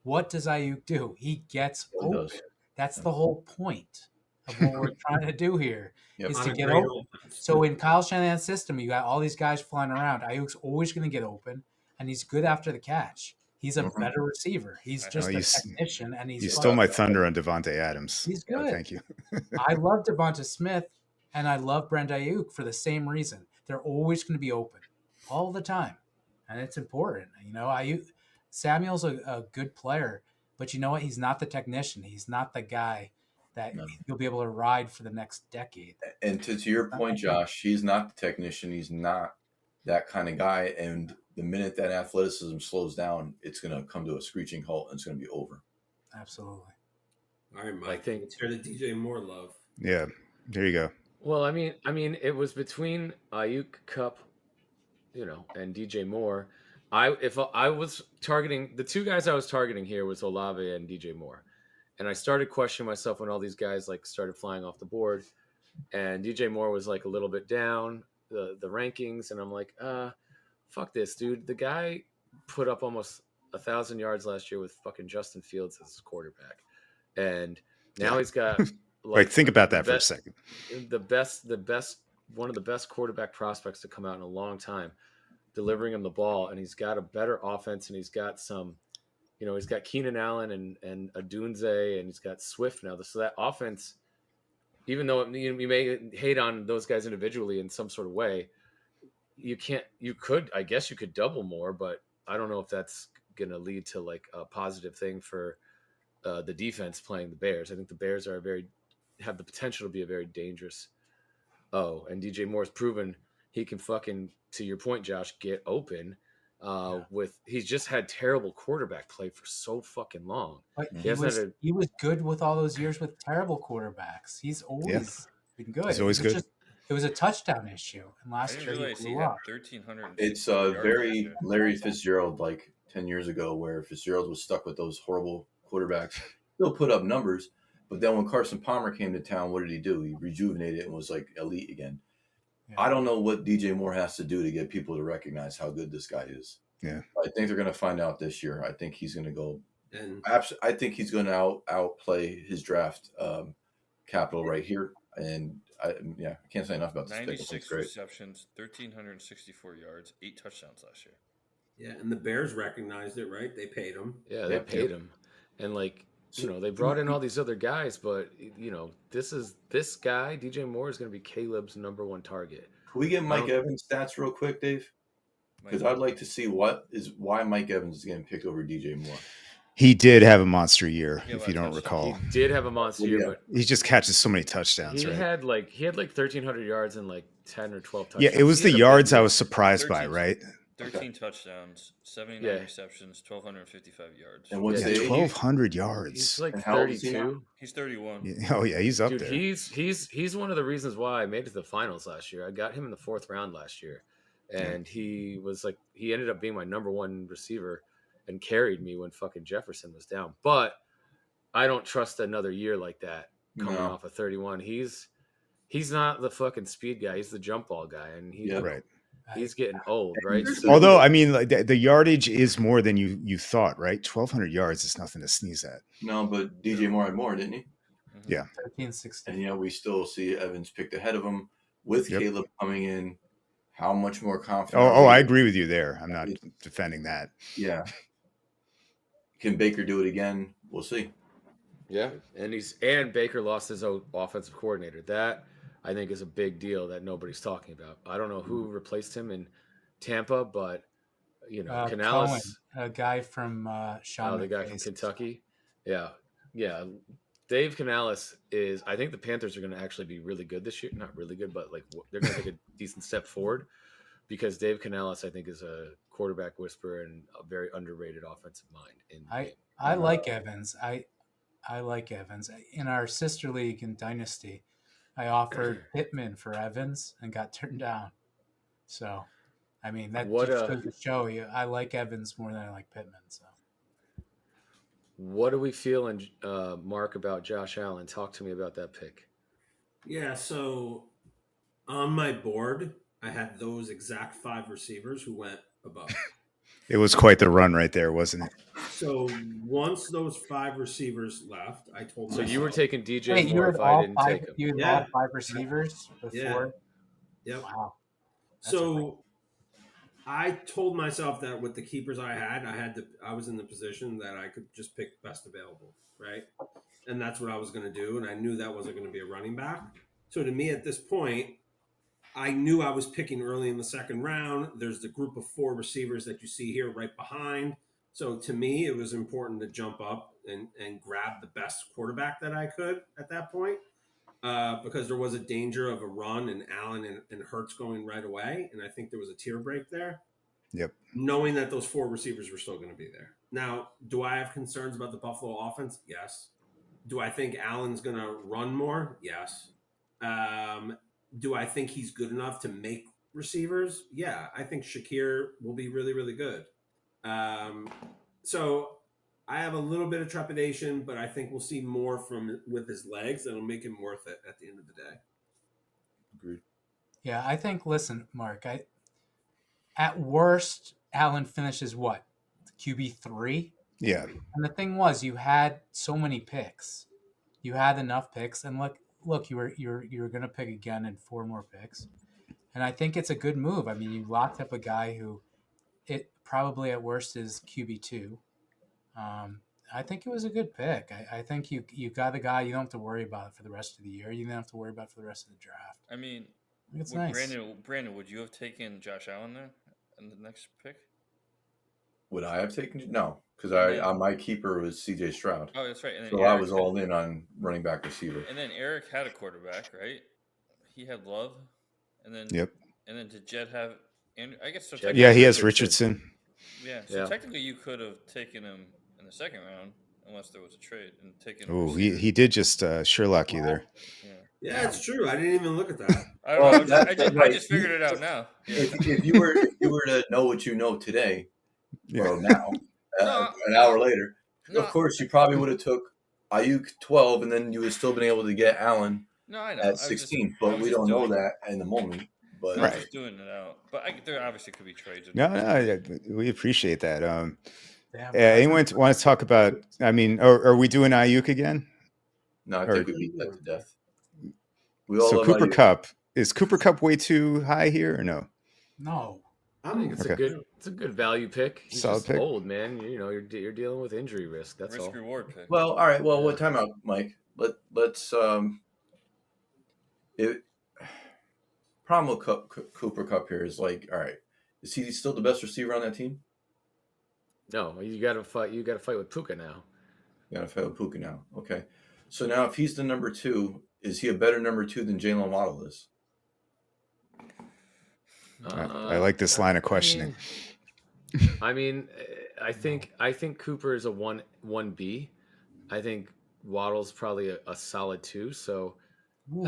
What does Ayuk do? He gets Well, it open. does. That's the whole point of what we're trying to do here Yep. is On to a get great open. offense. So in Kyle Shanahan's system, you got all these guys flying around. Ayuk's always going to get open, and he's good after the catch. He's a Mhm. better receiver. He's I just know. a technician, and You he's stole my fucking good. thunder on Devontae Adams. He's good. Thank you. I love Devonta Smith and I love Brent Ayuk for the same reason. They're always going to be open all the time, and it's important. Ayuk Samuel's a good player, but you know what? He's not the technician. He's not the guy that No. you'll be able to ride for the next decade. And to your point, Josh, he's not the technician. He's not that kind of guy. And the minute that athleticism slows down, it's going to come to a screeching halt and it's going to be over. Absolutely. All right, Mike. I think- Let's hear the DJ Moore love. Yeah, there you go. Well, I mean, it was between Ayuk, Cup, and DJ Moore. If I was targeting the two guys I was targeting here was Olave and DJ Moore, and I started questioning myself when all these guys like started flying off the board, and DJ Moore was like a little bit down the rankings, and I'm like, fuck this, dude. The guy put up almost 1,000 yards last year with fucking Justin Fields as his quarterback, and now he's got Like, think about that for a best- second. the best, one of the best quarterback prospects to come out in a long time, delivering him the ball, and he's got a better offense, and he's got some, he's got Keenan Allen and Adunze, and he's got Swift now. So that offense, even though you may hate on those guys individually in some sort of way, you could double more, but I don't know if that's going to lead to like a positive thing for the defense playing the Bears. I think the Bears have the potential to be a very dangerous. And DJ Moore's proven he can fucking, to your point, Josh, get open. He's just had terrible quarterback play for so fucking long. But He hasn't he was good with all those years with terrible quarterbacks. He's always been good. He's always good. It was a touchdown issue, and I last didn't year he realize he blew had up. 1,300. It's very Larry Fitzgerald, like 10 years ago, where Fitzgerald was stuck with those horrible quarterbacks. Still put up numbers, but then when Carson Palmer came to town, what did he do? He rejuvenated and was like elite again. Yeah. I don't know what DJ Moore has to do to get people to recognize how good this guy is. Yeah. I think they're going to find out this year. I think he's going to go. And I think he's going to outplay his draft capital right here. And I can't say enough about this pick. I think it's 96 great. receptions, 1,364 yards, 8 touchdowns last year. yeah, and the Bears recognized it, right? They paid him. Yeah, they paid him, and like they brought in all these other guys, but this guy DJ Moore is going to be Caleb's number one target. Can we get Mike Evans stats real quick, Dave? Because I'd like to see why Mike Evans is getting picked over DJ Moore. He did have a monster year, Yeah, if you don't recall. He did have a monster year, but he just catches so many touchdowns. he Right? had like 1,300 yards and like 10 or 12 touchdowns. Yeah, it was He the had a yards big I year. was surprised by, 13 right? 13 touchdowns, 79 Yeah. receptions, 1,255 yards. And what's Yeah, the age? 1,200 yards. He's like And how old is he now? 32. He's 31. Yeah, oh yeah, he's up Dude, there. he's one of the reasons why I made it to the finals last year. I got him in the 4th round last year, and he ended up being my number one receiver and carried me when fucking Jefferson was down. But I don't trust another year like that coming off of 31. He's not the fucking speed guy. He's the jump ball guy, and Right. he's getting old, right? Although, I mean, like, the yardage is more than you thought, right? 1,200 yards is nothing to sneeze at. No, but DJ Moore had more, didn't he? Yeah. 13-16. And we still see Evans picked ahead of him with Caleb coming in. How much more confident? Oh, I agree with you there. I'm not defending that. Yeah. Can Baker do it again? we'll see. Yeah, and Baker lost his offensive coordinator. That I think is a big deal that nobody's talking about. I don't know who replaced him in Tampa, but Cohen, Canales, a guy from Sean the guy from McVay's. Kentucky. Yeah, yeah. Dave Canales is. I think the Panthers are going to actually be really good this year. Not really good, but like they're going to take a decent step forward because Dave Canales, I think, is a quarterback whisperer and a very underrated offensive mind in the game. I like Evans. I like Evans. In our sister league in Dynasty, I offered Pittman for Evans and got turned down. So, I mean, that What just goes to show you, I like Evans more than I like Pittman. So, What are we feeling, Mark, about Josh Allen? Talk to me about that pick. Yeah, so on my board, I had those exact 5 receivers who went above. It was quite the run right there, wasn't it? So once those 5 receivers left, I told So myself, you were taking DJ wait, you Moore had if I all didn't five. take him. You had Yeah. all 5 receivers yeah, before. yep. Wow. That's So I told myself that with the keepers I was in the position that I could just pick best available, right? And that's what I was going to do. And I knew that wasn't going to be a running back. So to me, at this point, I knew I was picking early in the second round. There's the group of 4 receivers that you see here right behind. So to me, it was important to jump up and grab the best quarterback that I could at that point. Because there was a danger of a run and Allen and Hurts going right away. And I think there was a tier break there. Yep. Knowing that those 4 receivers were still going to be there. Now, do I have concerns about the Buffalo offense? Yes. Do I think Allen's going to run more? Yes. Do I think he's good enough to make receivers? Yeah. I think Shakir will be really, really good. So I have a little bit of trepidation, but I think we'll see more from with his legs that'll make him worth it at the end of the day. Agreed. Yeah, I think. Listen, Mark. At worst, Allen finishes what, QB3. Yeah. And the thing was, you had so many picks. You had enough picks, and look, you were going to pick again in 4 more picks, and I think it's a good move. I mean, you locked up a guy who, it probably at worst is QB2. I think it was a good pick. I think you got a guy you don't have to worry about it for the rest of the year. You don't have to worry about it for the rest of the draft. I mean, It's nice. Brandon, would you have taken Josh Allen there in the next pick? Would I have taken? No, because my keeper was C.J. Stroud. Oh, that's right. And then So I was all in on running back receiver. And then Eric had a quarterback, right? He had Love, and then Yep. And then did Jed have? And I guess so. Yeah, he has Richardson. Yeah, so technically you could have taken him in the second round, unless there was a trade, and taken. Oh, he did just Sherlock you there. Yeah, it's true. I didn't even look at that. I just figured it out now. Yeah. If you were to know what you know today, or now, an hour later, of course you probably would have took Ayuk 12, and then you would have still been able to get Allen at 16. But we don't know that in the moment. But I'm just doing it out. But there obviously could be trades. No, we appreciate that. Anyone want to talk about? I mean, are we doing Ayuk again? No, I think we beat that to death. So Cooper Kupp, is Cooper Kupp way too high here or no? No, I think it's a good value pick. He's solid just pick. Old, man. You're dealing with injury risk. That's risk all. Reward pick. Well, all right. Well, what timeout, Mike? Let's problem with Cooper Kupp here is like, all right, is he still the best receiver on that team? No, you got to fight. You got to fight with Puka now. You got to fight with Puka now. Okay, so now if he's the number 2, is he a better number 2 than Jalen Waddle is? I like this line of questioning. I mean, I think Cooper is a 1B. I think Waddle's probably a solid 2. So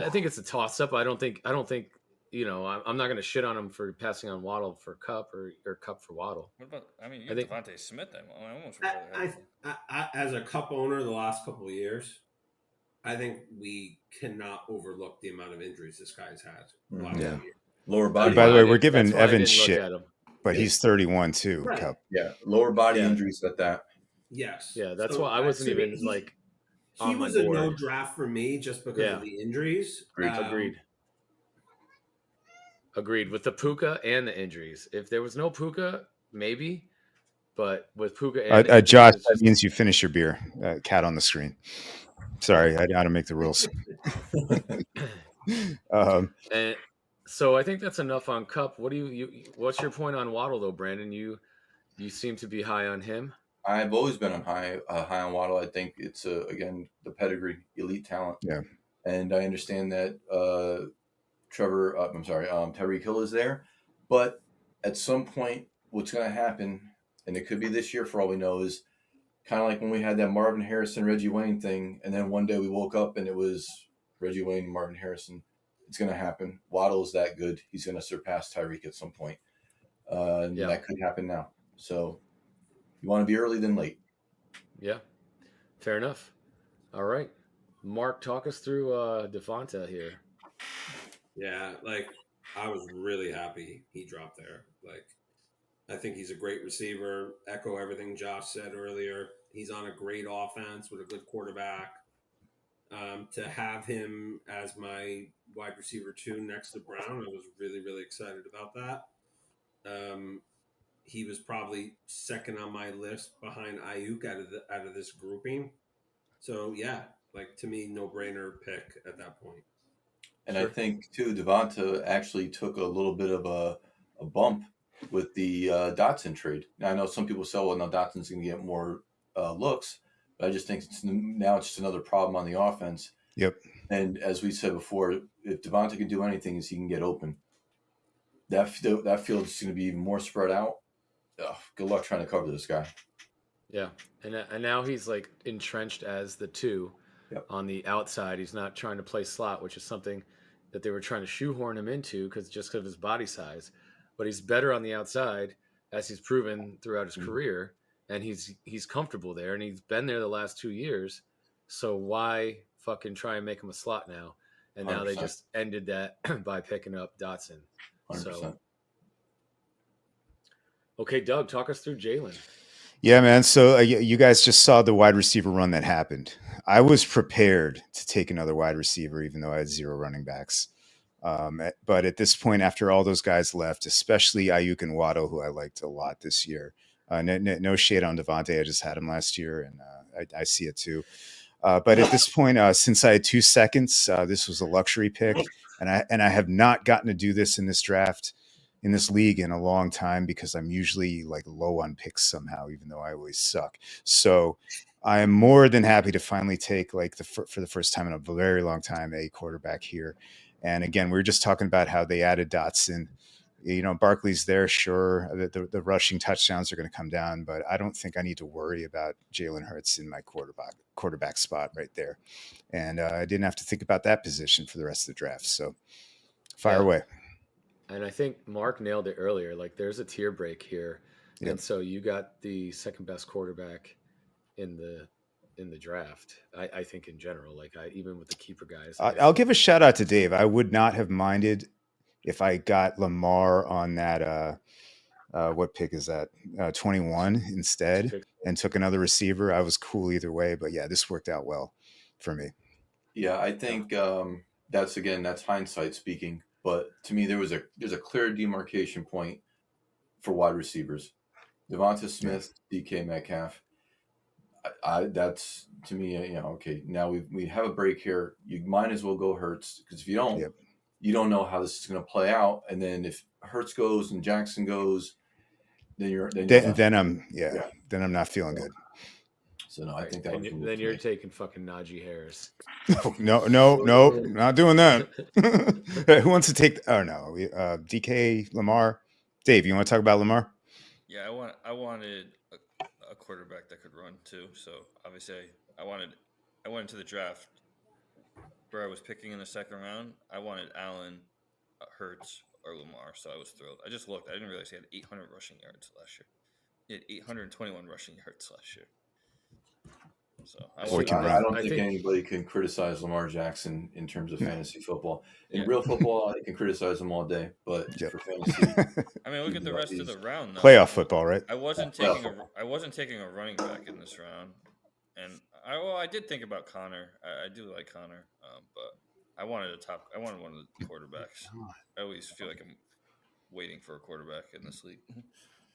I think it's a toss up. I don't think I'm not going to shit on him for passing on Waddle for Kupp or Kupp for Waddle. What about? I mean, you have Devontae Smith. I as a Kupp owner the last couple of years, I think we cannot overlook the amount of injuries this guy's had. Yeah. Lower body. By the way, we're giving Evans shit, but he's 31 too. Right. Kupp. Yeah, lower body injuries at that. Yes. Yeah, that's why I wasn't even like. He was a no draft for me just because of the injuries. Agreed with the Puka and the injuries. If there was no Puka, maybe. But with Puka and Anthony, Josh, it's that just, means you finish your beer. Cat on the screen. Sorry, I got to make the rules. and so I think that's enough on Cup. What do what's your point on Waddle though, Brandon? You seem to be high on him. I've always been on high on Waddle. I think it's again the pedigree, elite talent, Yeah. and I understand that Tyreek Hill is there, but at some point, what's going to happen, and it could be this year for all we know, is kind of like when we had that Marvin Harrison Reggie Wayne thing, and then one day we woke up and it was Reggie Wayne and Marvin Harrison. It's going to happen. Waddle is that good. He's going to surpass Tyreek at some point, and Yeah. that could happen now. So you want to be early than late. Yeah. Fair enough. All right. Mark, talk us through Devonta here. Yeah, like I was really happy he dropped there. Like I think he's a great receiver. Echo everything Josh said earlier. He's on a great offense with a good quarterback. To have him as my wide receiver 2 next to Brown, I was really, really excited about that. He was probably second on my list behind Ayuk out of this grouping. So yeah, like to me, no brainer pick at that point. And I Sure. think too, Devonta actually took a little bit of a bump with the Dotson trade. Now I know some people say, "Well, now Dotson's going to get more looks," but I just think now it's just another problem on the offense. Yep. And as we said before, if Devonta can do anything, is he can get open. That field is going to be even more spread out. Ugh, good luck trying to cover this guy. Yeah. And now he's like entrenched as the 2 Yep. on the outside. He's not trying to play slot, which is something that they were trying to shoehorn him into because of his body size. But he's better on the outside, as he's proven throughout his career, and he's comfortable there, and he's been there the last 2 years. So why fucking try and make him a slot now? And now they 100%. just ended that by picking up Dotson. 100%. So okay, Doug, talk us through Jalen. Yeah, man. So you guys just saw the wide receiver run that happened. I was prepared to take another wide receiver, even though I had 0 running backs. But at this point, after all those guys left, especially Ayuk and Waddle, who I liked a lot this year, no shade on Devontae. I just had him last year, and I see it too. But at this point, since I had 2 seconds, this was a luxury pick, and I have not gotten to do this in this draft, in this league, in a long time, because I'm usually like low on picks somehow, even though I always suck. So I am more than happy to finally take, like, for the first time in a very long time, a quarterback here. And again, we were just talking about how they added Dotson. You know, Barkley's there, sure. The rushing touchdowns are going to come down, but I don't think I need to worry about Jalen Hurts in my quarterback spot right there. And I didn't have to think about that position for the rest of the draft. So fire Yeah. away. And I think Mark nailed it earlier. Like, there's a tier break here, Yep. and so you got the second best quarterback in the draft. I think in general, like even with the keeper guys, I'll give a shout out to Dave. I would not have minded if I got Lamar on that. What pick is that? 21 instead, and took another receiver. I was cool either way. But yeah, this worked out well for me. Yeah, I think that's hindsight speaking. But to me, there's a clear demarcation point for wide receivers. Devonta Smith, DK Metcalf. That's to me, okay. Now we have a break here. You might as well go Hurts, because if you don't, Yep. you don't know how this is going to play out. And then if Hurts goes and Jackson goes, then I'm not feeling good. So no, I think that was the move. Then you're taking fucking Najee Harris. No, not doing that. Who wants to take? Oh no, DK Lamar. Dave, you want to talk about Lamar? Yeah, I wanted a quarterback that could run too. So obviously, I went into the draft where I was picking in the second round. I wanted Allen, Hurts, or Lamar. So I was thrilled. I just looked. I didn't realize he had 800 rushing yards last year. He had 821 rushing yards last year. So I don't think anybody can criticize Lamar Jackson in terms of fantasy football. In real football, I can criticize him all day, but for fantasy, I mean, look at the rest of the round. Though. Playoff football, right? I wasn't taking a running back in this round, and I did think about Connor. I do like Connor, but I wanted one of the quarterbacks. I always feel like I'm waiting for a quarterback in this league.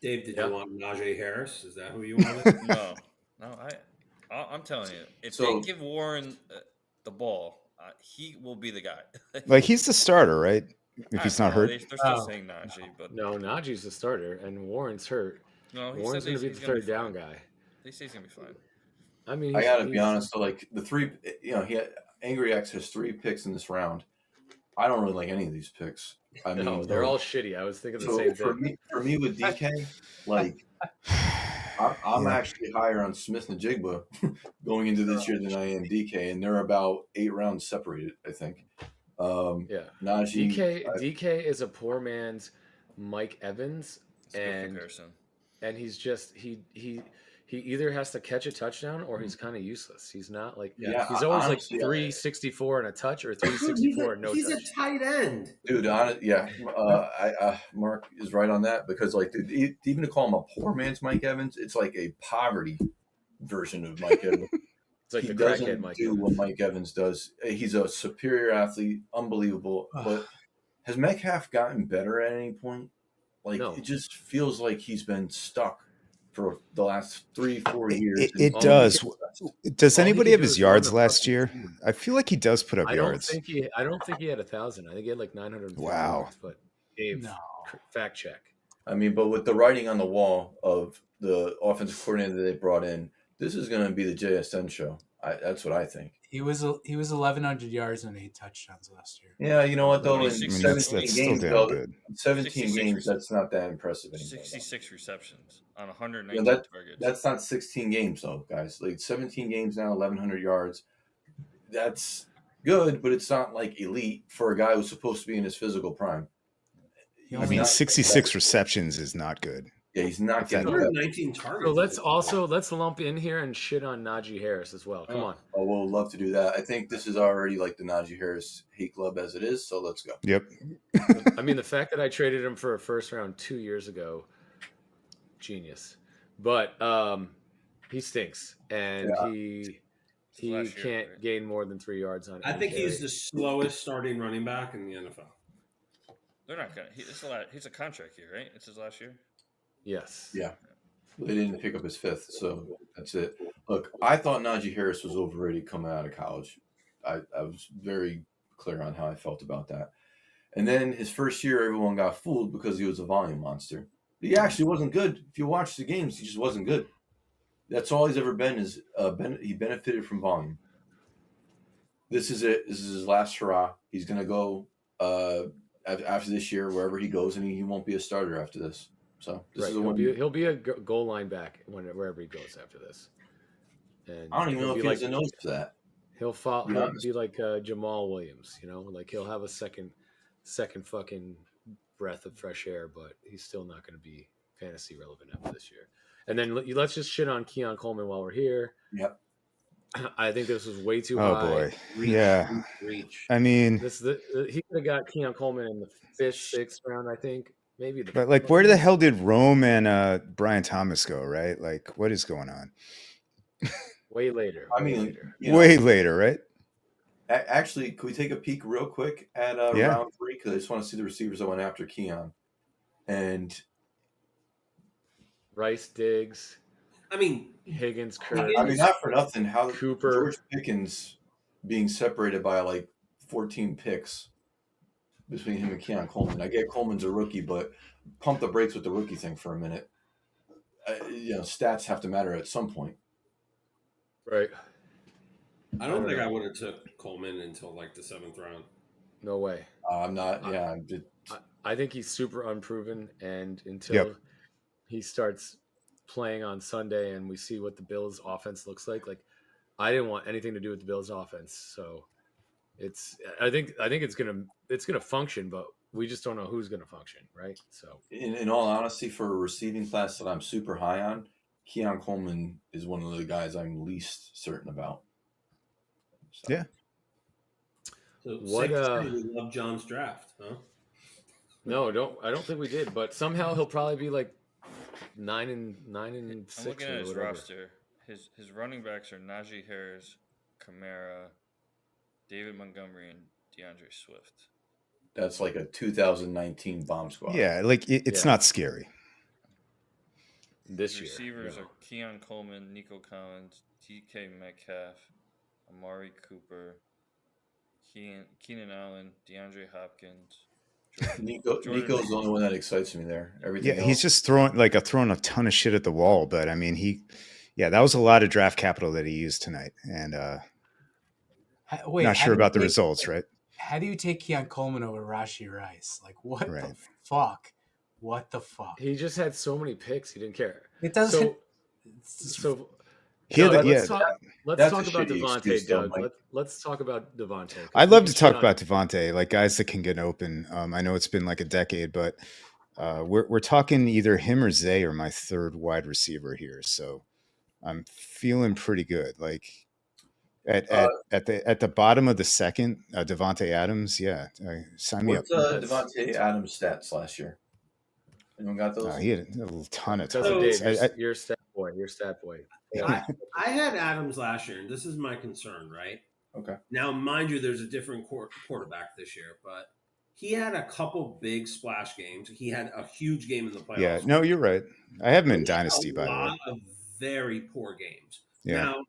Dave, did Yeah. you want Najee Harris? Is that who you wanted? No, I'm telling you, if they So- give Warren the ball, he will be the guy. Like he's the starter, right? If he's not hurt. They're still Oh. saying Najee, but No, Najee's the starter, and Warren's hurt. no, he Warren's said going to be he's the gonna third be down fine. guy. They say he's gonna be fine. I mean, I gotta be he's- honest. So like the three, he had Angry X has 3 picks in this round. I don't really like any of these picks. I mean, No, they're all shitty. I was thinking the so same for thing. me with DK, like I'm Yeah. actually higher on Smith and Jigba going into this year than I am DK, and they're about 8 rounds separated, I think. Yeah. Najee, DK is a poor man's Mike Evans, It's a good and comparison. he's just he either has to catch a touchdown or he's kind of useless. He's not like yeah, he's always honestly, like 364 and a touch or 364 and no he's touch. a tight end. dude, Mark is right on that because like dude, even to call him a poor man's Mike Evans, it's like a poverty version of Mike Evans. It's like He the doesn't crackhead Mike do Evans. what Mike Evans does. He's a superior athlete, unbelievable. But has Metcalf gotten better at any point? Like No. it just feels like he's been stuck for the last 3-4 years. It All does. Does all he anybody can have do his is run yards the last fucking year? team. I feel like he does put up I don't yards. think he had 1,000. I think he had like 950 Wow. yards, but Dave, No. fact check. I mean, but with the writing on the wall of the offensive coordinator they brought in, this is going to be the JSN show. That's what I think. He was 1,100 yards and 8 touchdowns last year. Yeah, you know what though? In 26, 17 that's still games, damn though, good. 17 66 games, that's not that impressive anymore. 66 receptions on You 119 know, targets. that's not 16 games though, guys. Like 17 games now, 1,100 yards. That's good, but it's not like elite for a guy who's supposed to be in his physical prime. He I He's mean, not- 66 receptions is not good. Yeah, he's not If that- getting better. 119 targets. So let's lump in here and shit on Najee Harris as well. Come on. Oh, we'll love to do that. I think this is already like the Najee Harris hate club as it is, so let's go. Yep. I mean, the fact that I traded him for a first round 2 years ago, genius. But he stinks, and he Last year, can't right? gain more than 3 yards on. I any think he's carry. the slowest starting running back in the NFL. They're not gonna. He's a contract year, right? It's his last year. Yes. Yeah. They didn't pick up his 5th, so that's it. Look, I thought Najee Harris was overrated coming out of college. I was very clear on how I felt about that. And then his first year, everyone got fooled because he was a volume monster. He actually wasn't good. If you watch the games, he just wasn't good. That's all he's ever been is he benefited from volume. This is it. This is his last hurrah. He's going to go after this year, wherever he goes, and he won't be a starter after this. So this Right. is the one. He'll be a goal line back wherever he goes after this. And I don't even know if he has a nose for that. He'll Yeah. be like Jamal Williams, like he'll have a second fucking breath of fresh air, but he's still not going to be fantasy relevant after this year. And then let's just shit on Keon Coleman while we're here. Yep. I think this was way too Oh high. boy. Reach, Yeah. reach. I mean, He could have got Keon Coleman in the 5th, 6th round, I think. Maybe but like, where the hell did Rome and Brian Thomas go? Right? Like, what is going on? way later. I way mean, later. Way later, right? Actually, can we take a peek real quick at Yeah. round 3? Because I just want to see the receivers that went after Keon. And Rice, Diggs, I mean, Higgins, Curry. I mean, not for nothing, how Cooper. George Pickens being separated by like 14 picks between him and Keon Coleman. I get Coleman's a rookie, but pump the brakes with the rookie thing for a minute. Stats have to matter at some point. Right. I don't think I would have took Coleman until like the 7th round. No way. I'm not. Yeah, I think he's super unproven, and until Yep. he starts playing on Sunday and we see what the Bills' offense looks like I didn't want anything to do with the Bills' offense. So I think it's gonna function, but we just don't know who's gonna function, right? So in all honesty, for a receiving class that I'm super high on, Keon Coleman is one of the guys I'm least certain about. So. Yeah. So What, safe to say we love John's draft, huh? no, I don't think we did, but somehow he'll probably be like 9 and I'm 6 looking or at his whatever. roster. His running backs are Najee Harris, Kamara, David Montgomery, and DeAndre Swift. That's like a 2019 bomb squad. Yeah. Like, it's Yeah. not scary. this His year. receivers No. are Keon Coleman, Nico Collins, DK Metcalf, Amari Cooper, Keenan Allen, DeAndre Hopkins, Nico's the only one that excites me there. Everything Yeah, else. he's just throwing a ton of shit at the wall. But I mean, that was a lot of draft capital that he used tonight, and Wait, not how sure do you about the take results, right? how do you take Keon Coleman over Rashi Rice? Like, what the Right. fuck? What the fuck? He just had so many picks. He didn't care. It doesn't. So, It's just- so He had Doug, the, yeah. let's That's a talk about shitty excuse, Devontae, though, Doug. Mike. Let's talk about Devontae. I'd love to talk about Devontae, like guys that can get open. I know it's been like a decade, but we're talking either him or Zay or my third wide receiver here. So I'm feeling pretty good. Like Uh, at the bottom of the second, Devontae Adams, yeah, sign me up. What's Devontae Adams' stats last year? Anyone got those? He had a ton of Cousin targets. Dave, you're a stat boy. You're a stat boy. I had Adams last year, and this is my concern, right? Okay. Now, mind you, there's a different quarterback this year, but he had a couple big splash games. He had a huge game in the playoffs. Yeah, no, you're right. I have him in He had Dynasty, by the way. A lot of very poor games. Yeah. Now,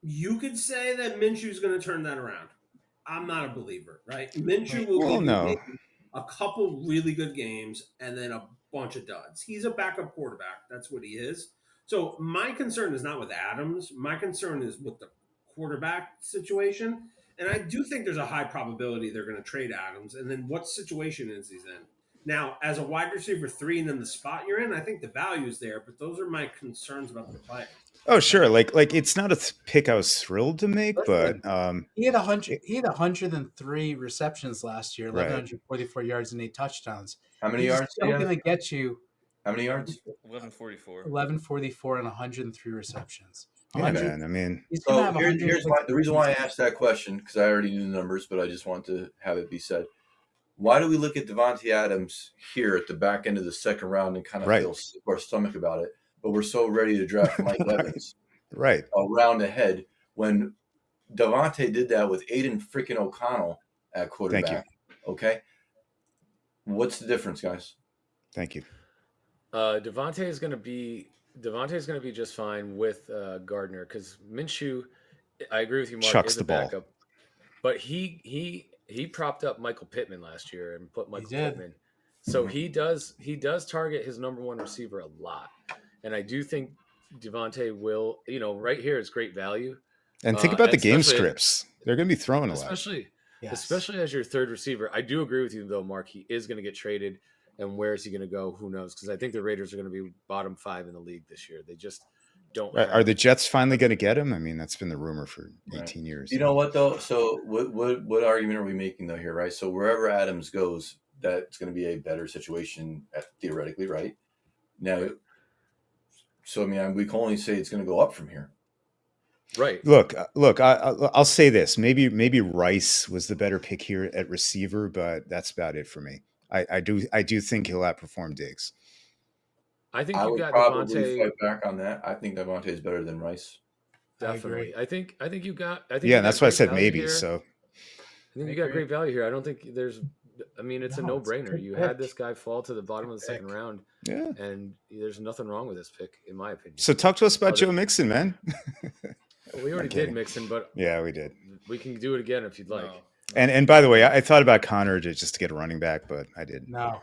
you could say that Minshew's going to turn that around. I'm not a believer, right? Minshew will give you maybe a couple really good games and then a bunch of duds. He's a backup quarterback. That's what he is. So my concern is not with Adams. My concern is with the quarterback situation. And I do think there's a high probability they're going to trade Adams. And then what situation is he in? Now, as a wide receiver 3 and then the spot you're in, I think the value is there. But those are my concerns about the player. Oh, sure. Like it's not a pick I was thrilled to make, but he had 100. He had 103 receptions last year, Right. 1,144 yards and 8 touchdowns. How many He's yards? still going to get you. How many yards? 1144. 1144 and 103 receptions. Yeah, man. I mean, he's so gonna have here's the reason why I asked that question, because I already knew the numbers, but I just want to have it be said. Why do we look at Devontae Adams here at the back end of the second round and kind of feel sick to our stomach about it, but we're so ready to draft Mike Evans right a round ahead when Devontae did that with Aiden freaking O'Connell at quarterback? Thank you. Okay. What's the difference, guys? Thank you. Devontae is going to be just fine with Gardner because Minshew. I agree with you, Mark. Chucks is the a backup, ball, but he propped up Michael Pittman last year and put Michael Pittman. So he does target his number one receiver a lot, and I do think Devontae will. Right here is great value. And think about the game scripts; they're going to be throwing a lot, especially as your third receiver. I do agree with you though, Mark. He is going to get traded. And where is he going to go? Who knows? Because I think the Raiders are going to be bottom 5 in the league this year. They just don't. Are the Jets finally going to get him? I mean, that's been the rumor for 18 years. You know what though? So what argument are we making though here, right? So wherever Adams goes, that's going to be a better situation theoretically, right? Now, so I mean, we can only say it's going to go up from here. Right. Look. I'll say this: maybe Rice was the better pick here at receiver, but that's about it for me. I do think he'll outperform Diggs. I think I you would got probably Devontae. fight back on that. I think Devontae is better than Rice. Definitely. I think you got. Yeah, that's why I said maybe. Here. So I think you got great value here. I don't think there's. I mean, it's a no-brainer. You had this guy fall to the bottom of the second round. Yeah. And there's nothing wrong with this pick, in my opinion. So talk to us about Joe Mixon, man. We already did Mixon, but yeah, we did. We can do it again if you'd like. No. And by the way, I thought about Connor just to get a running back, but I didn't. No.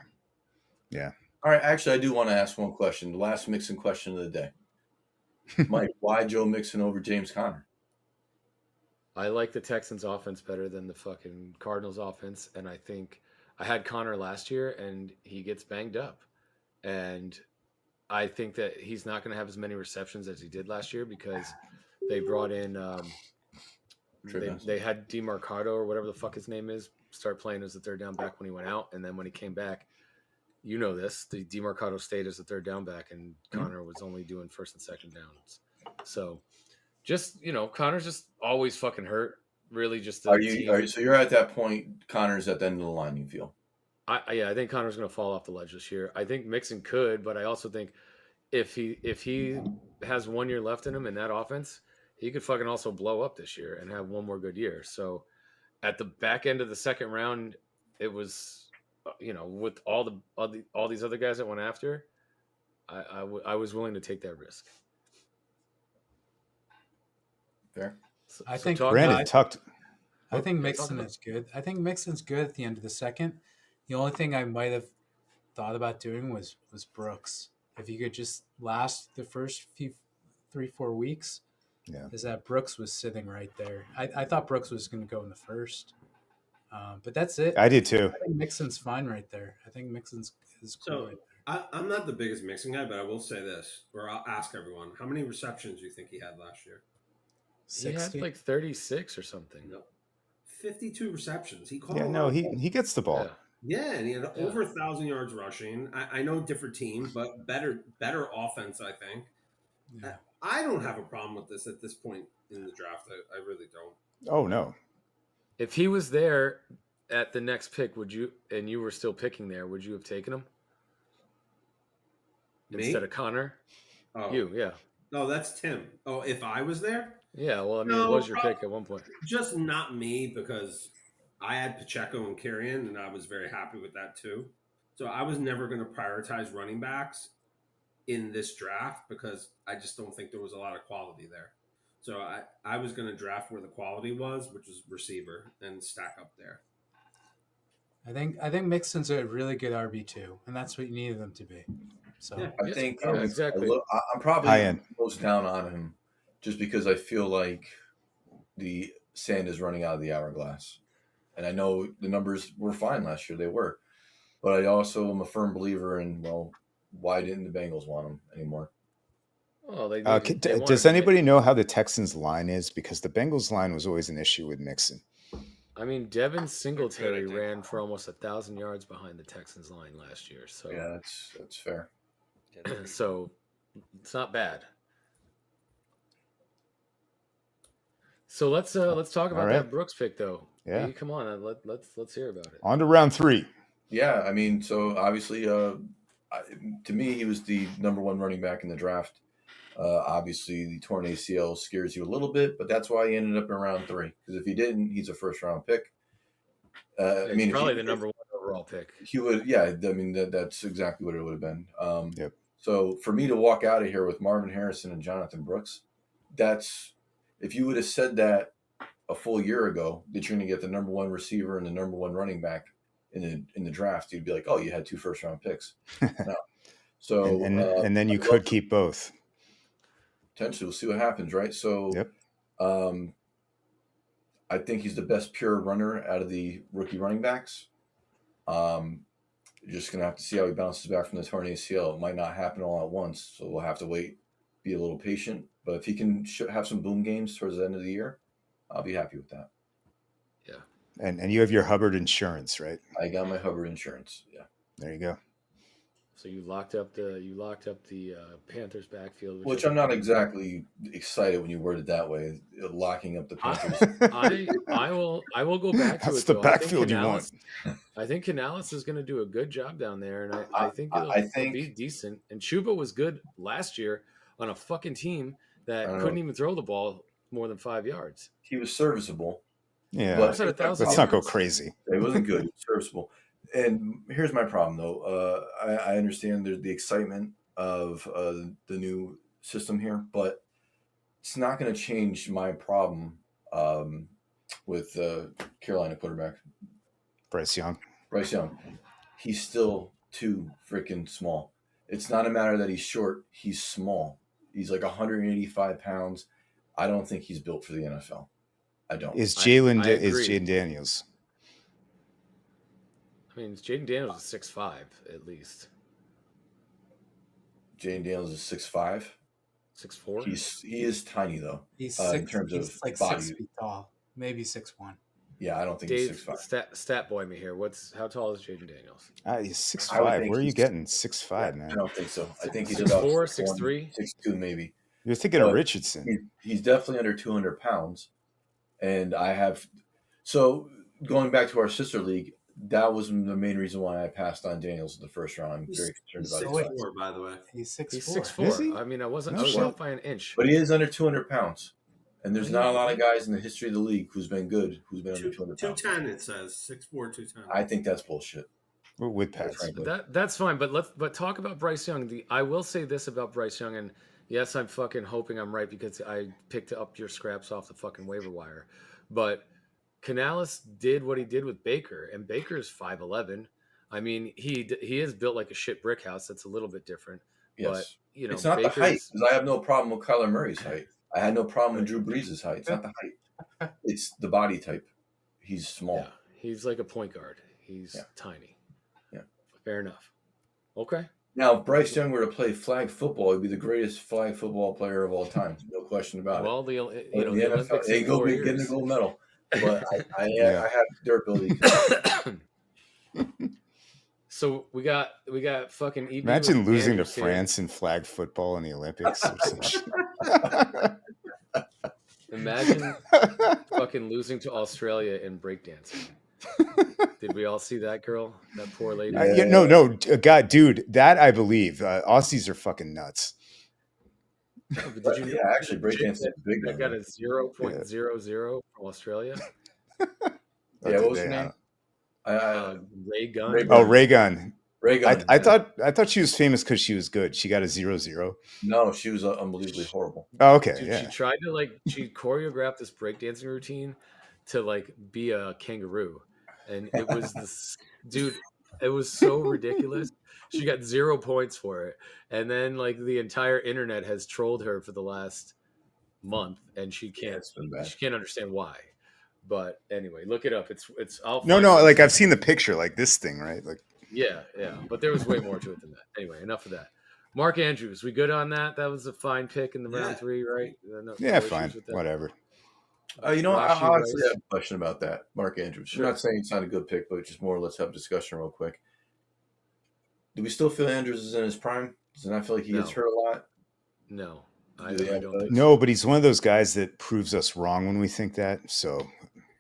Yeah. All right. Actually, I do want to ask one question. The last Mixon question of the day. Mike, why Joe Mixon over James Conner? I like the Texans offense better than the fucking Cardinals offense. And I think I had Connor last year and he gets banged up. And I think that he's not going to have as many receptions as he did last year because they brought in, they had DeMarcado or whatever the fuck his name is, start playing as the third down back when he went out. And then when he came back, you know this, the DeMarcado stayed as the third down back and Connor was only doing first and second downs. So just, Connor's just always fucking hurt. Really just so you're at that point, Connor's at the end of the line, you feel? I think Connor's going to fall off the ledge this year. I think Mixon could, but I also think if he has 1 year left in him in that offense, he could fucking also blow up this year and have one more good year. So at the back end of the second round, it was, with all these other guys that went after, I was willing to take that risk. Fair. So, I so think talk Brandon about- talked. I think yeah, talk Mixon about- is good. I think Mixon's good at the end of the second. The only thing I might have thought about doing was Brooks. If you could just last the first few 3-4 weeks, Yeah. is that Brooks was sitting right there. I thought Brooks was going to go in the first, but that's it. I did too. I think Mixon's fine right there. I think Mixon's is cool So right there. I'm not the biggest mixing guy, but I will say this, or I'll ask everyone: how many receptions do you think he had last year? he had 60. like 36 or something. No, 52 receptions. He caught Yeah, a no, lot of he balls. he gets the ball. Yeah, and he had Yeah. over 1,000 yards rushing. I know different teams, but better offense, I think. Yeah. I don't have a problem with this at this point in the draft. I really don't. Oh no. If he was there at the next pick, would you? And you were still picking there, would you have taken him Me? instead of Connor? Oh, You, yeah, no, that's Tim. Oh, if I was there, yeah. Well, I mean, No, it was your prob- pick at one point. just not me because I had Pacheco and Carrion, and I was very happy with that too. So I was never going to prioritize running backs in this draft because I just don't think there was a lot of quality there. So I was going to draft where the quality was, which is receiver, and stack up there. I think Mixon's a really good RB2, and that's what you needed them to be. So Yeah. I think yeah, exactly. I'm probably High end. close down on him just because I feel like the sand is running out of the hourglass. And I know the numbers were fine last year. They were. But I also am a firm believer in, well, why didn't the Bengals want him anymore? Oh, they Does wanted anybody know how the Texans line is? Because the Bengals line was always an issue with Mixon. I mean, Devin Singletary think. ran for almost 1,000 yards behind the Texans line last year. So, Yeah, that's fair. so it's not bad. So let's talk about All right. that Brooks pick though. Yeah. B, come on, let's hear about it. On to round 3. Yeah, I mean, so obviously, to me, he was the number one running back in the draft. Obviously, the torn ACL scares you a little bit, but that's why he ended up in round 3. Because if he didn't, he's a first round pick. I mean, Probably the number one overall pick. He would, yeah. I mean, that's exactly what it would have been. Yep. So for me to walk out of here with Marvin Harrison and Jonathan Brooks, that's if you would have said that a full year ago that you're going to get the number one receiver and the number one running back in the draft, you'd be like, oh, you had 2 first round picks. No. So and then you could keep both. Potentially, we'll see what happens, right? So, Yep. I think he's the best pure runner out of the rookie running backs. You're just going to have to see how he bounces back from the torn ACL. It might not happen all at once, so we'll have to wait, be a little patient. But if he can have some boom games towards the end of the year, I'll be happy with that. Yeah. And you have your Hubbard insurance, right? I got my Hubbard insurance. Yeah. There you go. So you locked up the Panthers backfield, Which I'm not exactly excited when you word it that way, locking up the Panthers. I will go back to That's it. the though. backfield you want. I think Canales is going to do a good job down there, and I think it'll be decent. And Chuba was good last year on a fucking team that couldn't even throw the ball more than 5 yards. He was serviceable. Yeah, but let's not go crazy. It wasn't good. It was serviceable. And here's my problem, though. I understand there's the excitement of the new system here, but it's not going to change my problem with Carolina quarterback Bryce Young. He's still too freaking small. It's not a matter that he's short. He's small. He's like 185 pounds. I don't think he's built for the NFL. I don't. Is Jaden Daniels? I mean, Jaden Daniels is 6'5" at least. Jaden Daniels is 6'5". 6'4". He is tiny though. He's in terms of like body. 6 feet tall, maybe 6'1". Yeah, I don't think Dave, he's 6'5". Stat boy me here. How tall is Jaden Daniels? He's 6'5". Where are you getting 6'5", man? I don't think so. I think he's 6'4", about 6'3", 6'2", maybe. You're thinking of Richardson. He's definitely under 200 pounds. And so going back to our sister league, that was the main reason why I passed on Daniels in the first round. I'm very concerned about He's his 6'4", by the way. He's 6'4". He's 6'4". Is he? I mean, I was No off by an inch. But he is under 200 pounds. And there's not a lot of guys in the history of the league who's been under 200 pounds. 210, it says. 6'4", 210. I think that's bullshit. with Pats. That's fine, but talk about Bryce Young. I will say this about Bryce Young, and yes, I'm fucking hoping I'm right because I picked up your scraps off the fucking waiver wire, but Canales did what he did with Baker, and Baker is 5'11". I mean, he is built like a shit brick house. That's a little bit different, but Yes. It's not the height, because I have no problem with Kyler Murray's height. I had no problem with Drew Brees' height. It's not the height. It's the body type. He's small. Yeah, he's like a point guard. He's tiny. Yeah. Fair enough. Okay. Now, if Bryce Young were to play flag football, he'd be the greatest flag football player of all time. No question about Well, it. the Olympics Hey, in go 4 get years. a gold medal. But I have durability. So we got fucking EB. Imagine losing Andrew to France in flag football in the Olympics or some shit. Imagine fucking losing to Australia in breakdancing. Did we all see that girl? That poor lady? No, God, dude, that I believe. Aussies are fucking nuts. Did you actually, breakdancing is big. That got a 0.00 from Australia. Yeah, what was her name? Ray Gunn. Ray Gunn. Ray Gunn. I thought she was famous because she was good. She got a 0-0. No, she was unbelievably horrible. Oh, okay. Dude, yeah. She tried to she choreographed this breakdancing routine to be a kangaroo, and it was this dude. It was so ridiculous. She got 0 points for it, and then the entire internet has trolled her for the last month, and she can't understand why. But anyway, look it up. It's I've seen the picture, this thing, right? Yeah. But there was way more to it than that. Anyway, enough of that. Mark Andrews, we good on that? That was a fine pick in the round 3, right? No fine. Whatever. I honestly have a question about that, Mark Andrews. Sure. I'm not saying it's not a good pick, but just more, let's have a discussion real quick. Do we still feel Andrews is in his prime? Does it not feel like he gets hurt a lot? No. I don't think no, but he's one of those guys that proves us wrong when we think that. So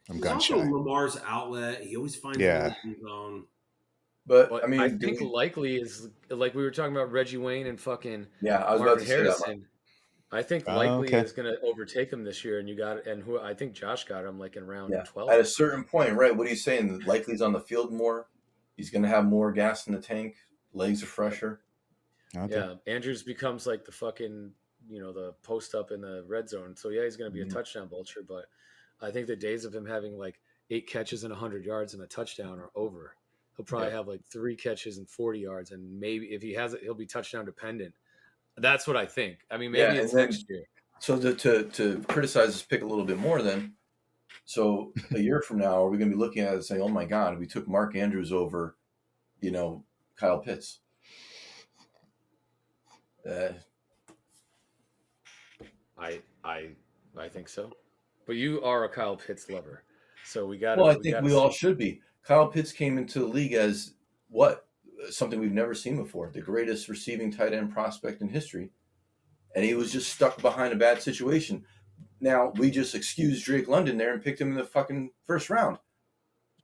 I'm gun shy. Also Lamar's outlet. He always finds a zone. But I mean, I think likely is like we were talking about Reggie Wayne and fucking I was Marvin about to Harrison. say that. I think likely is going to overtake him this year, and who I think Josh got him in round 12. At a certain point, right? What are you saying? Likely's on the field more. He's going to have more gas in the tank. Legs are fresher. Okay. Yeah, Andrews becomes the fucking the post up in the red zone. So he's going to be a touchdown vulture. But I think the days of him having 8 catches and 100 yards and a touchdown are over. He'll probably have 3 catches and 40 yards, and maybe if he has it, he'll be touchdown dependent. That's what I think. I mean, maybe it's next year. So to criticize this pick a little bit more, then, so a year from now, are we going to be looking at it and saying, "Oh my God, we took Mark Andrews over, Kyle Pitts"? I think so. But you are a Kyle Pitts lover, so we got. Well, I think we all should be. Kyle Pitts came into the league as what? Something we've never seen before, the greatest receiving tight end prospect in history. And he was just stuck behind a bad situation. Now, we just excused Drake London there and picked him in the fucking first round.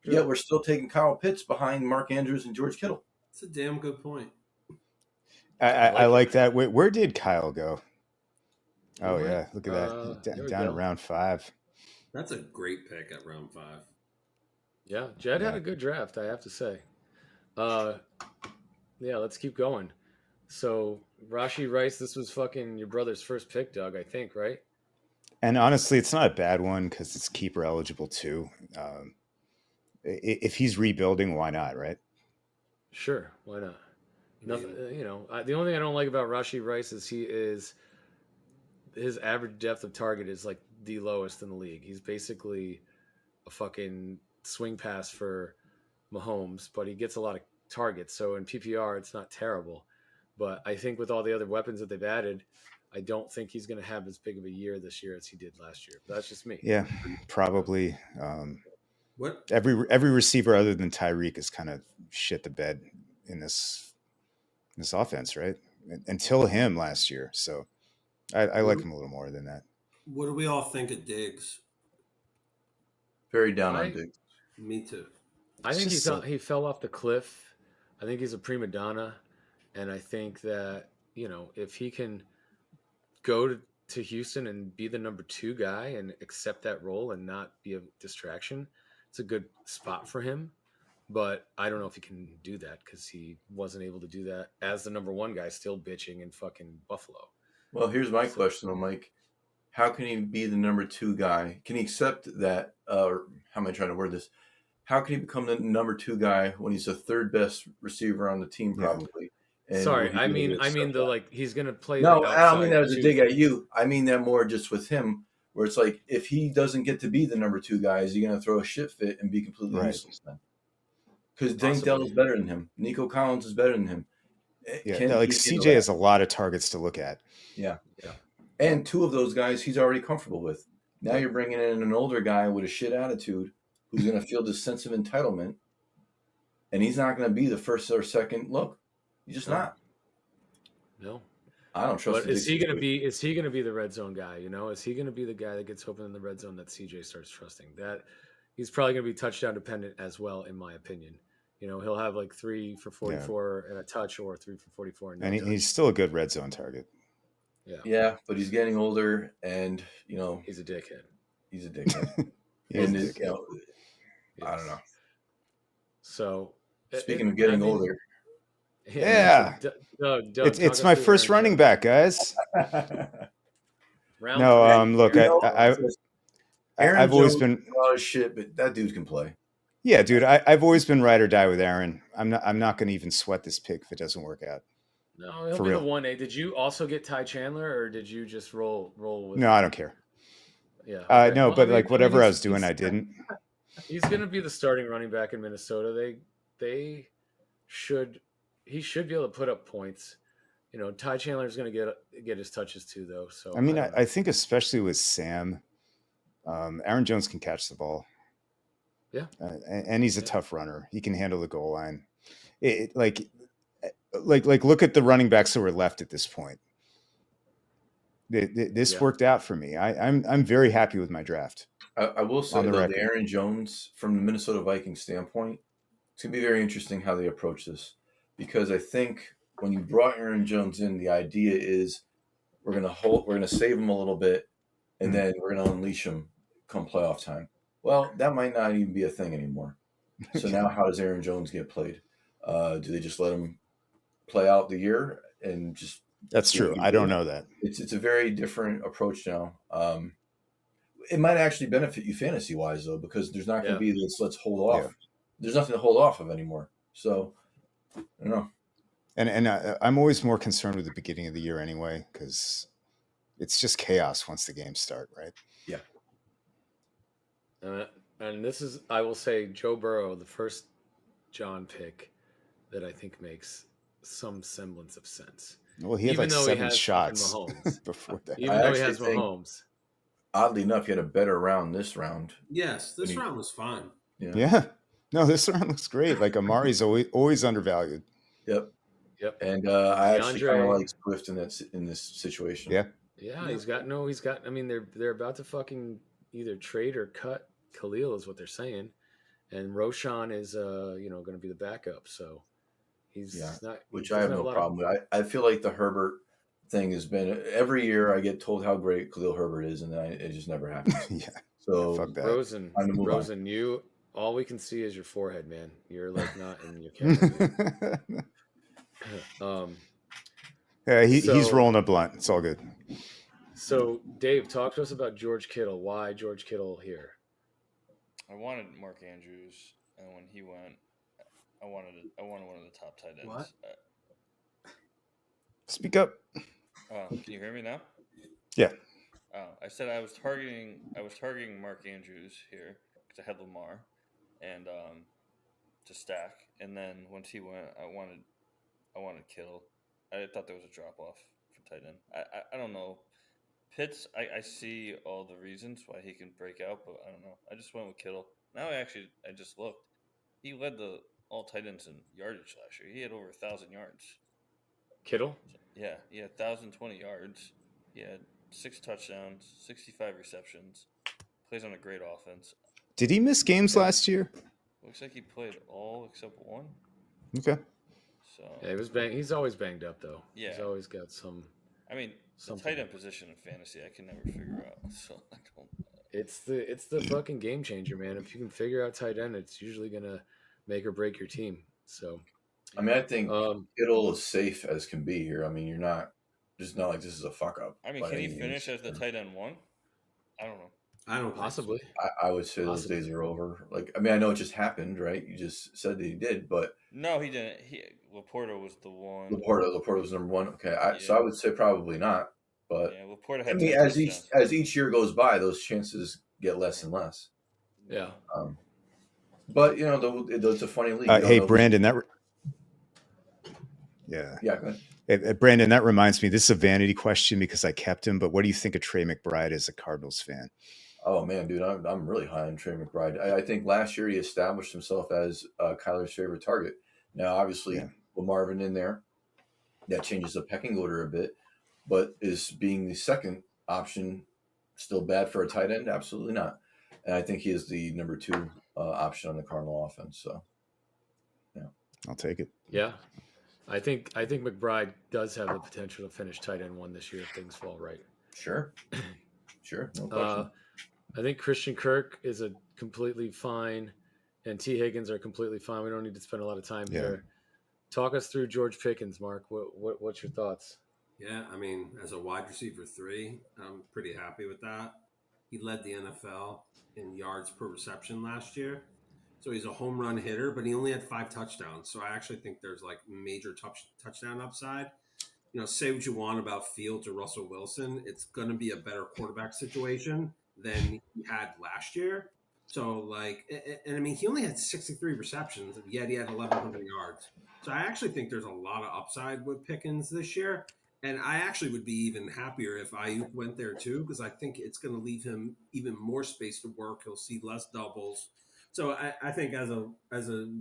Sure. Yet we're still taking Kyle Pitts behind Mark Andrews and George Kittle. That's a damn good point. I like that. Where did Kyle go? Oh, yeah. Look at that. Down to round 5. That's a great pick at round 5. Yeah, Jed had a good draft, I have to say. Let's keep going. So, Rashee Rice, this was fucking your brother's first pick, Doug, I think, right? And honestly, it's not a bad one because it's keeper eligible too. If he's rebuilding, why not, right? Sure, why not? Nothing, the only thing I don't like about Rashee Rice is his average depth of target is the lowest in the league. He's basically a fucking swing pass for Mahomes, but he gets a lot of targets. So in PPR, it's not terrible. But I think with all the other weapons that they've added, I don't think he's going to have as big of a year this year as he did last year. But that's just me. Yeah, probably. What every receiver other than Tyreek has kind of shit the bed in this offense, right? Until him last year. So I like him a little more than that. What do we all think of Diggs? Very down on Diggs. Me too. I think he fell off the cliff. I think he's a prima donna. And I think that, if he can go to Houston and be the number 2 guy and accept that role and not be a distraction, it's a good spot for him. but I don't know if he can do that because he wasn't able to do that as the number one guy, still bitching in fucking Buffalo. Well, here's my So- question, though, Mike. How can he be the number 2 guy? Can he accept that? Or how am I trying to word this? How can he become the number 2 guy when he's the third best receiver on the team, Yeah. probably? And Sorry, would he I be able mean, to accept the that? like he's gonna play No, the I don't mean outside that as a two dig at thing. you. I mean that more just with him, where it's like if he doesn't get to be the number 2 guy, is he going to throw a shit fit and be completely Right. useless then? Because Tank Possibly. Dell is better than him. Nico Collins is better than him. Yeah, Can like he handle CJ that? has a lot of targets to look at. Yeah. Yeah. And 2 of those guys he's already comfortable with. Now Yeah. you're bringing in an older guy with a shit attitude who's going to feel this sense of entitlement, and he's not going to be the first or second look. He's just No. not. No. I don't trust But the is he Dixie gonna Boys. be? Is he gonna be the red zone guy? You know, is he gonna be the guy that gets open in the red zone that CJ starts trusting? That he's probably gonna be touchdown dependent as well, in my opinion. You know, he'll have like 3 for 44 and a touch, or 3 for 44 and no And touch. he's still a good red zone target. Yeah, Yeah, but he's getting older, and he's a dickhead. he's a dickhead. He is And a it, dickhead. I don't know. So, Speaking of getting older, Yeah. Doug, It's talk us my through first Aaron running Jones. back, guys. Round No, 3. look, Aaron Aaron I've always Jones been, is a lot of shit, but that dude can play. yeah, dude. I've always been ride or die with Aaron. I'm not going to even sweat this pick if it doesn't work out. No, he'll For be real. the 1A. Did you also get Ty Chandler, or did you just roll with? No, I don't care. Yeah. Okay. No, Well, but like whatever I was doing, he's- I didn't. He's going to be the starting running back in Minnesota. They should he should be able to put up points. You know, Ty Chandler's going to get his touches too, though. So I mean, don't know. I think especially with Sam, Aaron Jones can catch the ball. Yeah. And he's a Yeah. tough runner. He can handle the goal line. Like look at the running backs that were left at this point. This Yeah. worked out for me. I'm very happy with my draft. I will say, On the though, record. the Aaron Jones, from the Minnesota Vikings standpoint, it's going to be very interesting how they approach this. Because I think when you brought Aaron Jones in, the idea is we're going to save him a little bit, and then we're going to unleash him come playoff time. Well, that might not even be a thing anymore. So now how does Aaron Jones get played? Do they just let him play out the year and just That's do what true. he I don't did? know that. It's a very different approach now. It might actually benefit you fantasy wise though, because there's not going to be this let's hold off. Yeah. There's nothing to hold off of anymore. So I don't know. And I'm always more concerned with the beginning of the year anyway, because it's just chaos once the games start, right? Yeah. And this is, I will say, Joe Burrow, the first John pick that I think makes some semblance of sense. Well, he had Even like though he 7 has shots fucking Mahomes. before that. Even I though he actually has think- Mahomes. Oddly enough, he had a better round this round. Yes, this When he- round was fine. Yeah. No, this round looks great. Like Amari's always undervalued. Yep. Yep. And I actually kind of DeAndre- like Swift in this situation. Yeah. Yeah, Yeah. he's got. I mean, they're about to fucking either trade or cut Khalil, is what they're saying, and Roshan is going to be the backup. So he's Yeah, not. Which he I have doesn't no a lot problem with. I feel like the Herbert thing has been every year I get told how great Khalil Herbert is, and it just never happens. Yeah. So Fuck that. Rosen, Time to move on. Rosen, you. All we can see is your forehead, man. You're like not in your camera. Yeah, he's So- rolling a blunt. It's all good. So Dave, talk to us about George Kittle. Why George Kittle here? I wanted Mark Andrews, and when he went, I wanted one of the top tight ends. What? Speak up. Can you hear me now? Yeah. I said I was targeting Mark Andrews here because I had Lamar, and to stack. And then once he went, I wanted Kittle. I thought there was a drop off for tight end. I don't know. Pitts, I see all the reasons why he can break out, but I don't know. I just went with Kittle. Now I just looked. He led the all tight ends in yardage last year. He had over 1,000 yards. Kittle? Yeah, he had 1,020 yards. He had 6 touchdowns, 65 receptions. Plays on a great offense. Did he miss games last year? Looks like he played all except one. Okay. So Yeah, he was bang. He's always banged up though. Yeah. He's always got some. I mean, the Something. tight end position in fantasy, I can never figure out. So I don't. It's the fucking game changer, man. If you can figure out tight end, it's usually gonna make or break your team. So, I mean, I think um, Kittle is safe as can be here. I mean, you're not just not like this is a fuck up. I mean, by can he any finish means. as the tight end one? I don't know. I don't think so. possibly, I would say those possibly. days are over. Like, I mean, I know it just happened, right? You just said that he did, but No, he didn't. Laporta was the one. Laporta was number one. Okay, so Yeah, I would say probably not. But yeah. Laporta I had mean, 10 touchdowns. as each year goes by, those chances get less and less. Yeah. But you know, it's a funny league. You don't Hey, know. Brandon, yeah. Yeah, go ahead. Brandon, that reminds me, this is a vanity question because I kept him, but what do you think of Trey McBride as a Cardinals fan? Oh man, dude, I'm really high on Trey McBride. I think last year he established himself as Kyler's favorite target. Now, obviously, Yeah. with Marvin in there, that changes the pecking order a bit. But is being the second option still bad for a tight end? Absolutely not. And I think he is the number two option on the Cardinal offense. So, yeah. I'll take it. Yeah. I think McBride does have the potential to finish tight end one this year if things fall right. Sure. Sure. No question. I think Christian Kirk is a completely fine, and T. Higgins are completely fine. We don't need to spend a lot of time Yeah. here. Talk us through George Pickens, Mark. What's your thoughts? Yeah, I mean, as a wide receiver 3, I'm pretty happy with that. He led the NFL in yards per reception last year. So he's a home run hitter, but he only had 5 touchdowns. So I actually think there's like major touchdown upside. You know, say what you want about Fields or Russell Wilson, it's going to be a better quarterback situation than he had last year. So, like, and I mean, he only had 63 receptions, yet he had 1,100 yards. So I actually think there's a lot of upside with Pickens this year. And I actually would be even happier if Ayuk went there too, because I think it's going to leave him even more space to work. He'll see less doubles. So I think as a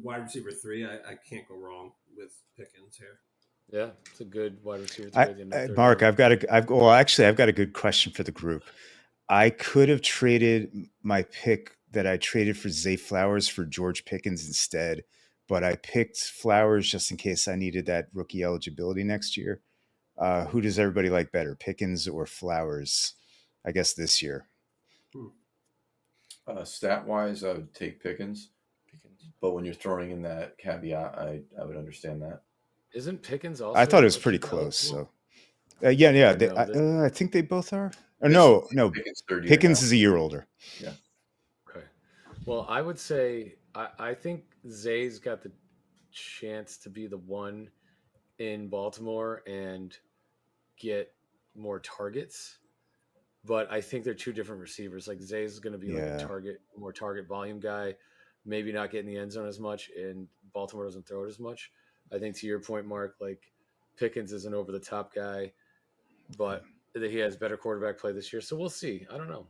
wide receiver 3, I can't go wrong with Pickens here. Yeah, it's a good wide receiver three at the end of third Mark, round. I've got a good question for the group. I could have traded my pick that I traded for Zay Flowers for George Pickens instead, but I picked Flowers just in case I needed that rookie eligibility next year. Who does everybody like better, Pickens or Flowers? I guess this year. Stat wise, I would take Pickens. But when you're throwing in that caveat, I would understand that. Isn't Pickens also? I thought it was rookie pretty close. eligible? So yeah. No, I think they both are. Or This no, is no. Pickens' third year Pickens now. is a year older. Yeah. Okay. Well, I would say I think Zay's got the chance to be the one in Baltimore and get more targets. But I think they're two different receivers. Like Zay's going to be like Yeah. a more target volume guy, maybe not getting the end zone as much, and Baltimore doesn't throw it as much. I think to your point, Mark, like Pickens is an over the top guy, but he has better quarterback play this year. So we'll see. I don't know.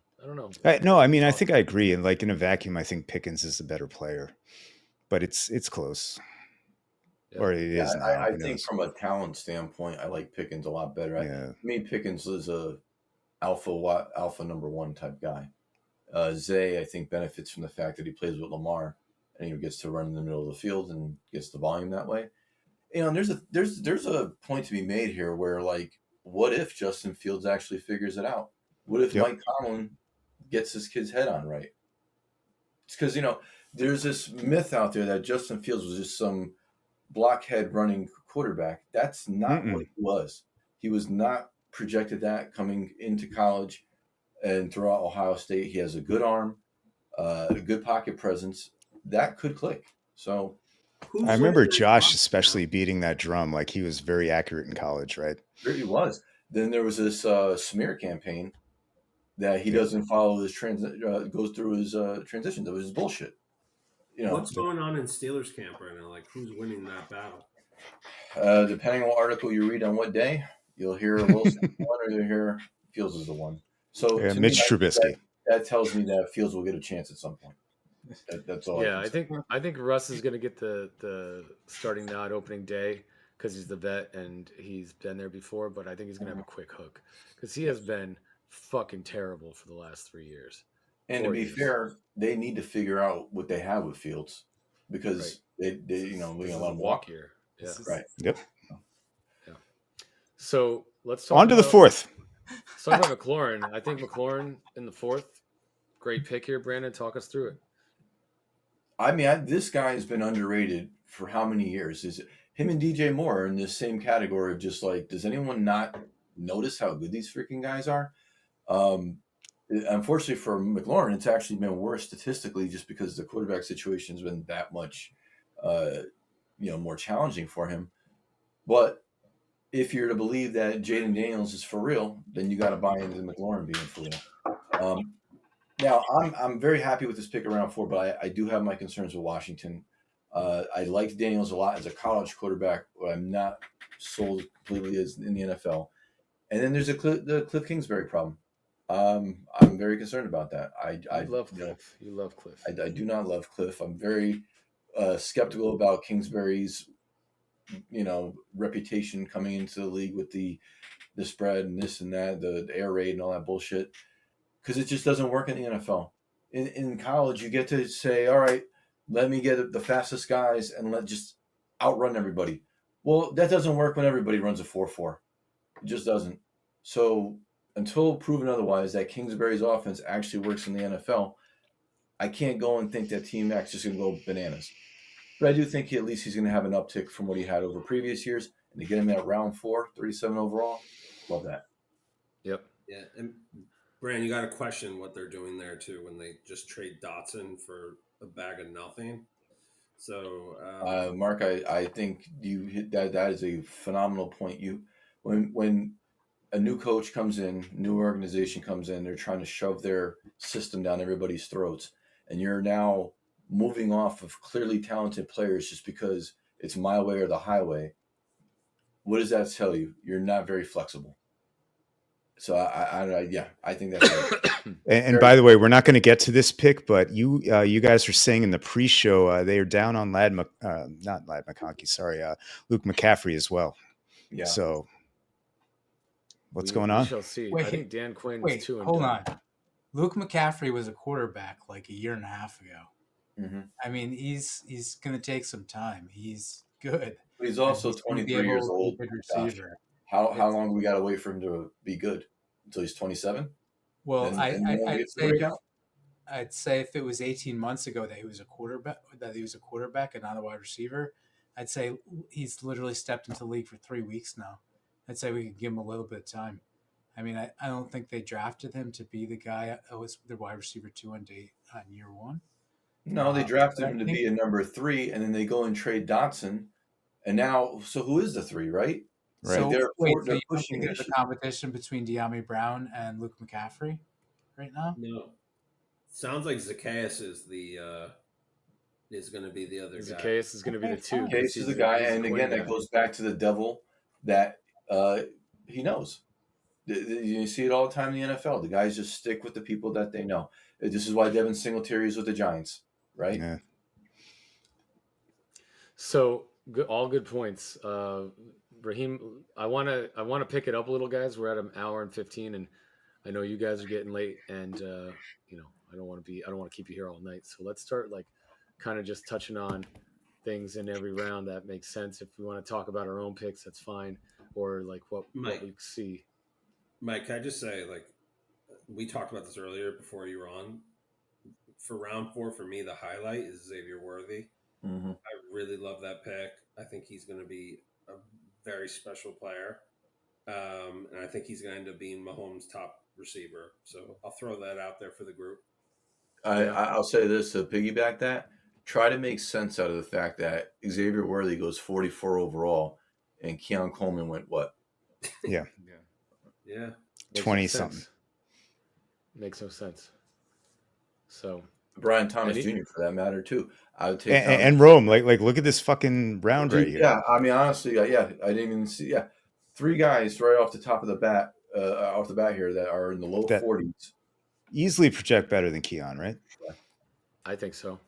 No, I mean, I think I agree. And like in a vacuum, I think Pickens is the better player, but it's close. Yeah. Or it is now. I Who think knows? from a talent standpoint, I like Pickens a lot better. Yeah. I mean, Pickens is a alpha number one type guy. Zay, I think, benefits from the fact that he plays with Lamar and he gets to run in the middle of the field and gets the volume that way. You know, there's a point to be made here where, like, what if Justin Fields actually figures it out? What if Yep. Mike Tomlin gets his kid's head on right? It's because, you know, there's this myth out there that Justin Fields was just some blockhead running quarterback. That's not what he was. He was not projected that coming into college and throughout Ohio State. He has a good arm, a good pocket presence. That could click. So I remember Josh especially beating that drum. Like he was very accurate in college, right? there he was. Then there was this smear campaign that he doesn't follow his goes through his transitions. It was bullshit. You know, What's going on in Steelers camp right now? Like, who's winning that battle? depending on what article you read on what day, you'll hear Wilson one or you'll hear Fields is the one. So to Mitch me, Trubisky. that tells me that Fields will get a chance at some point. That's all. Yeah, I think Russ is going to get the starting nod opening day because he's the vet and he's been there before. But I think he's going to have a quick hook because he has been fucking terrible for the last 3 years. And to be fair, they need to figure out what they have with Fields because they you know, we let him walk here. Yeah. Right. Yep. Yeah. So let's talk on to the fourth. Let's talk about McLaurin. I think McLaurin in the fourth, great pick here. Brandon, talk us through it. I mean, this guy has been underrated for how many years? Is it him and DJ Moore are in this same category of just like, does anyone not notice how good these freaking guys are? Um, Unfortunately for McLaurin, it's actually been worse statistically just because the quarterback situation has been that much, uh, more challenging for him. But if you're to believe that Jaden Daniels is for real, then you got to buy into McLaurin being for real. Now, I'm very happy with this pick around 4, but I do have my concerns with Washington. I liked Daniels a lot as a college quarterback, but I'm not sold completely as in the NFL. And then there's the Cliff Kingsbury problem. I'm very concerned about that. You love Cliff. You love Cliff. I do not love Cliff. I'm very skeptical about Kingsbury's reputation coming into the league with the spread and this and that, the air raid and all that bullshit, because it just doesn't work in the NFL. In college, you get to say, all right, let me get the fastest guys and let just outrun everybody. Well, that doesn't work when everybody runs a 4-4. It just doesn't. So until proven otherwise that Kingsbury's offense actually works in the NFL, I can't go and think that Team X is going to go bananas. But I do think at least he's going to have an uptick from what he had over previous years. And to get him at round 4, 37 overall, love that. Yep. Yeah, and Brand, you got to question what they're doing there too when they just trade Dotson for a bag of nothing. So, Mark, I think you hit that. That is a phenomenal point. When a new coach comes in, new organization comes in, they're trying to shove their system down everybody's throats, and you're now moving off of clearly talented players just because it's my way or the highway. What does that tell you? You're not very flexible. So I think that's right. And by the way, we're not going to get to this pick, but you guys were saying in the pre-show they are down on not Lad McConkey, sorry, Luke McCaffrey as well. Yeah. So what's going on? We shall see. Wait, I think Dan Quinn's Wait, 2 and hold done. on. Luke McCaffrey was a quarterback like a year and a half ago. Mm-hmm. I mean, he's going to take some time. He's good. But he's also And he's gonna be 23 years able to be a old. good Gosh. receiver. How long do we got to wait for him to be good? Until he's 27? Well, Then I'd say if it was 18 months ago that he was a quarterback and not a wide receiver, I'd say he's literally stepped into the league for 3 weeks now. I'd say we could give him a little bit of time. I mean, I don't think they drafted him to be the guy that was their wide receiver 2 on year 1. No, they drafted him to think- be a number 3, and then they go and trade Dotson. And now, so who is the 3, right? Right. So, They're wait, so they're you don't pushing think there's a issues. competition between De'Ami Brown and Luke McCaffrey right now? no, sounds like Zacchaeus is going to be the other guy. Zacchaeus is going to be the 2. Case is the guy, and again, that goes back to the devil that he knows. You see it all the time in the NFL. The guys just stick with the people that they know. This is why Devin Singletary is with the Giants, right? Yeah. So all good points. Raheem, I want to pick it up a little, guys. We're at an hour and 15, and I know you guys are getting late, and I don't want to keep you here all night. So let's start kind of just touching on things in every round that makes sense. If we want to talk about our own picks, that's fine, or what we see. Mike, can I just say, we talked about this earlier before you were on. For round 4, for me, the highlight is Xavier Worthy. Mm-hmm. I really love that pick. I think he's going to be a very special player. And I think he's going to end up being Mahomes' top receiver. So I'll throw that out there for the group. I'll say this to piggyback that. Try to make sense out of the fact that Xavier Worthy goes 44 overall, and Keon Coleman went what? Yeah. Yeah. 20-something. Makes no sense. So Brian Thomas Jr. for that matter too. I would take and Rome. Look at this fucking round right here. Yeah, I mean honestly, I didn't even see. Yeah, 3 guys right off the top of the bat, here that are in the low 40s. Easily project better than Keon, right? Yeah. I think so.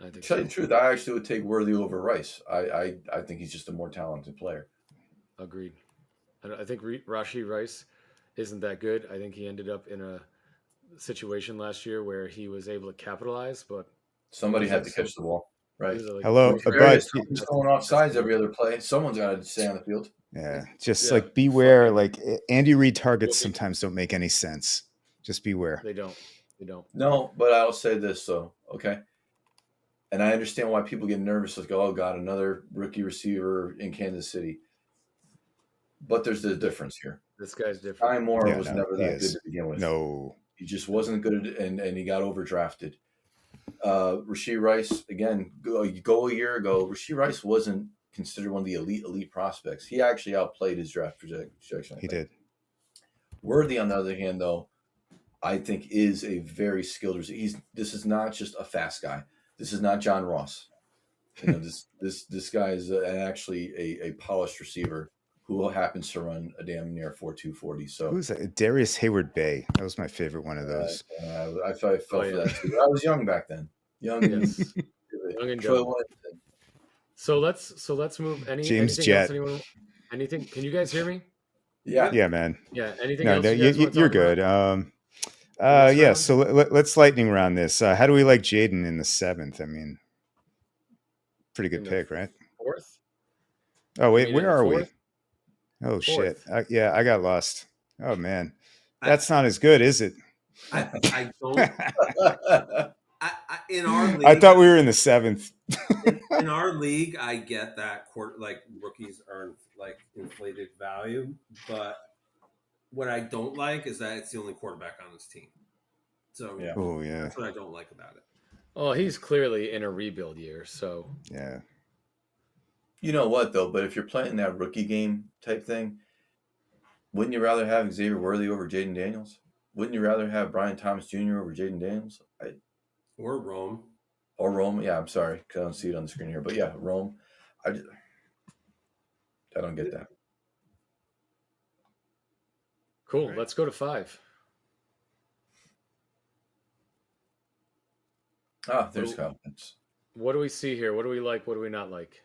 To tell you the truth, I actually would take Worthy over Rice. I think he's just a more talented player. Agreed. I think Rashee Rice isn't that good. I think he ended up in a situation last year where he was able to capitalize, but somebody had to catch the ball, right? Hello, but just going off sides every other play. Someone's got to stay on the field. Yeah, just beware. Andy Reid targets sometimes don't make any sense. Just beware. They don't. No, but I'll say this though. Okay, And I understand why people get nervous, like, oh God, another rookie receiver in Kansas City. But there's a difference here. This guy's different. Sky Moore Yeah, was no, never he that good is. to begin with. No. He just wasn't good, and he got overdrafted. Rashee Rice, again, go a year ago, Rashee Rice wasn't considered one of the elite prospects. He actually outplayed his draft projection. He did. Worthy, on the other hand, though, I think is a very skilled receiver. This is not just a fast guy. This is not John Ross. You know, this guy is actually a polished receiver who happens to run a damn near 4.2 40. So Who's that? Darius Hayward Bay. That was my favorite one of those. I fell for that too. I was young back then. Young and Yes. Young and Troy dumb. Williamson. So let's move. James Anything Jett. else? Anyone? Anything? Can you guys hear me? Yeah. Yeah, man. Yeah. Anything No, else? no, You guys want to you're talk about? good. Next Yeah. round? So let's lightning round this. How do we like Jaden in the 7th? I mean, pretty good In the pick, right? 4th? Oh You wait, mean in where the are we? 4th? Oh shit! 4th. Yeah, I got lost. Oh man, that's not as good, is it? I don't. In our league, I thought we were in the 7th. in our league, I get that rookies earn like inflated value, but what I don't like is that it's the only quarterback on this team. So Yeah. Oh yeah, that's what I don't like about it. Oh, he's clearly in a rebuild year. So yeah. You know what though? But if you're playing that rookie game type thing, wouldn't you rather have Xavier Worthy over Jaden Daniels? Wouldn't you rather have Brian Thomas Jr. over Jaden Daniels? Or Rome. Or Rome? Yeah, I'm sorry, because I don't see it on the screen here. But yeah, Rome. I don't get that. cool. Right. Let's go to 5. Ah, there's confidence. What do we see here? What do we like? What do we not like?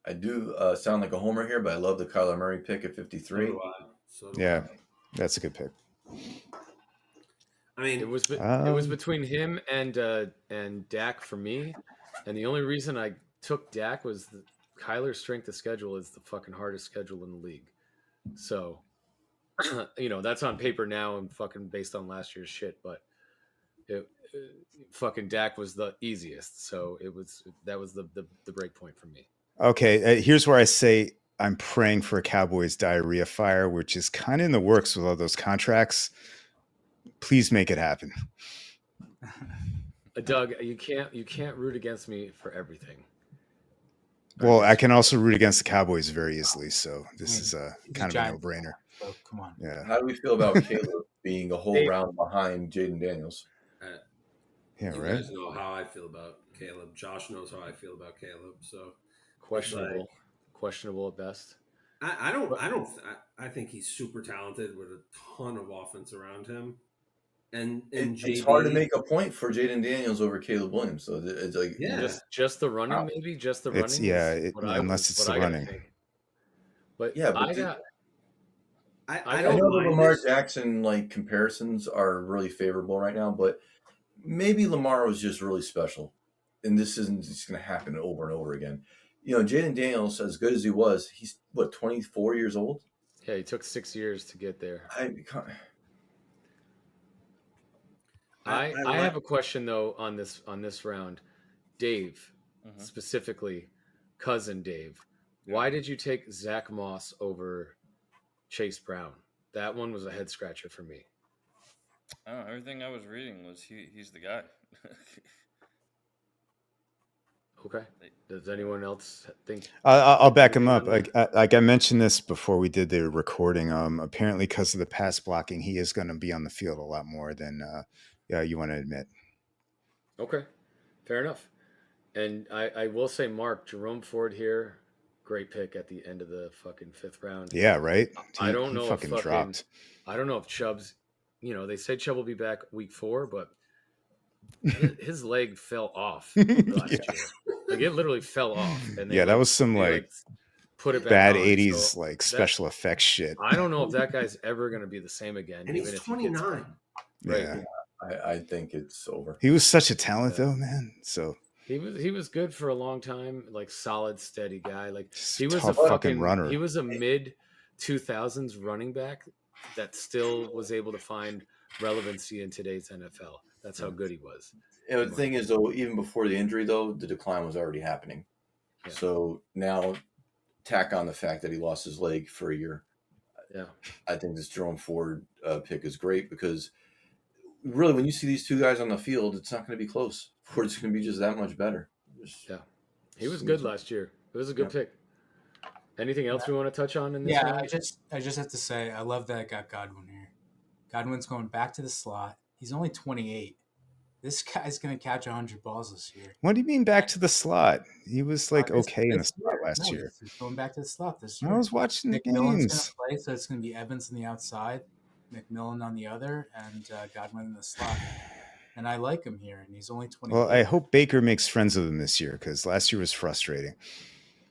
I do sound like a homer here, but I love the Kyler Murray pick at 53. So do Yeah, I. that's a good pick. I mean, It was between him and Dak for me, and the only reason I took Dak was Kyler's strength of schedule is the fucking hardest schedule in the league. So, that's on paper now and fucking based on last year's shit, but fucking Dak was the easiest. So that was the break point for me. Okay, here's where I say I'm praying for a Cowboys diarrhea fire, which is kind of in the works with all those contracts. Please make it happen. Doug, you can't root against me for everything. Well, I can also root against the Cowboys very easily, so this is kind of a no-brainer. So come on. Yeah. How do we feel about Caleb being a whole round behind Jaden Daniels? Yeah, you right. guys know how I feel about Caleb. Josh knows how I feel about Caleb. So questionable at best. I think he's super talented with a ton of offense around him. And it's hard to make a point for Jaden Daniels over Caleb Williams. So it's like just the running, maybe just the running. Unless it's the running. But yeah, but I know the Lamar Jackson comparisons are really favorable right now, but maybe Lamar was just really special, and this isn't just going to happen over and over again. Jaden Daniels, as good as he was, he's 24 years old. Yeah, he took 6 years to get there. I have a question though on this round, Dave, specifically, cousin Dave. Why did you take Zach Moss over Chase Brown? That one was a head scratcher for me. Everything I was reading was he's the guy. Okay. Does anyone else think? I'll back him up. Like I mentioned this before we did the recording. Apparently, because of the pass blocking, he is going to be on the field a lot more than you want to admit. Okay, fair enough. And I will say, Mark, Jerome Ford here, great pick at the end of the fucking 5th round. Yeah, right. I don't know if dropped. I don't know if Chubb's. They say Chubb will be back week 4, but his leg fell off last year. Like it literally fell off. And that was some put it back bad on. 80s so special effects shit. I don't know if that guy's ever going to be the same again. And even he's if 29. Right. Yeah. I think it's over. He was such a talent though, man. So he was good for a long time, solid, steady guy. He was tough a fucking runner. He was a mid 2000s running back that still was able to find relevancy in today's NFL. That's how good he was. You know, the thing is, though, even before the injury, though, the decline was already happening. Yeah. So now, tack on the fact that he lost his leg for a year. Yeah. I think this Jerome Ford pick is great because really, when you see these two guys on the field, it's not going to be close. Ford's going to be just that much better. Yeah. He was good last year. It was a good pick. Anything else we want to touch on in this round? I just have to say, I love that I got Godwin here. Godwin's going back to the slot. He's only 28. This guy's going to catch 100 balls this year. What do you mean back to the slot? He was like okay in the slot last year. He's going back to the slot this year. I was watching the McMillan's going games. to play, so it's going to be Evans on the outside, McMillan on the other, and Godwin in the slot. And I like him here, and he's only 28. Well, I hope Baker makes friends with him this year because last year was frustrating.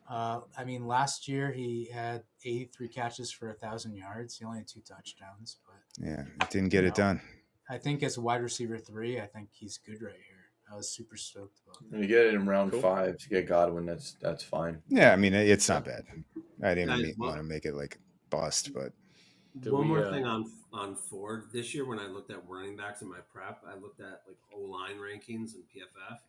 I mean, last year he had 83 catches for 1,000 yards. He only had 2 touchdowns, but yeah, it didn't get it done. I think as a wide receiver 3, I think he's good right here. I was super stoked about it. When you get it in round 5 to get Godwin, that's fine. Yeah, I mean, it's not bad. I didn't want to make it like bust, but one more thing on Ford. This year, when I looked at running backs in my prep, I looked at like O-line rankings and PFF.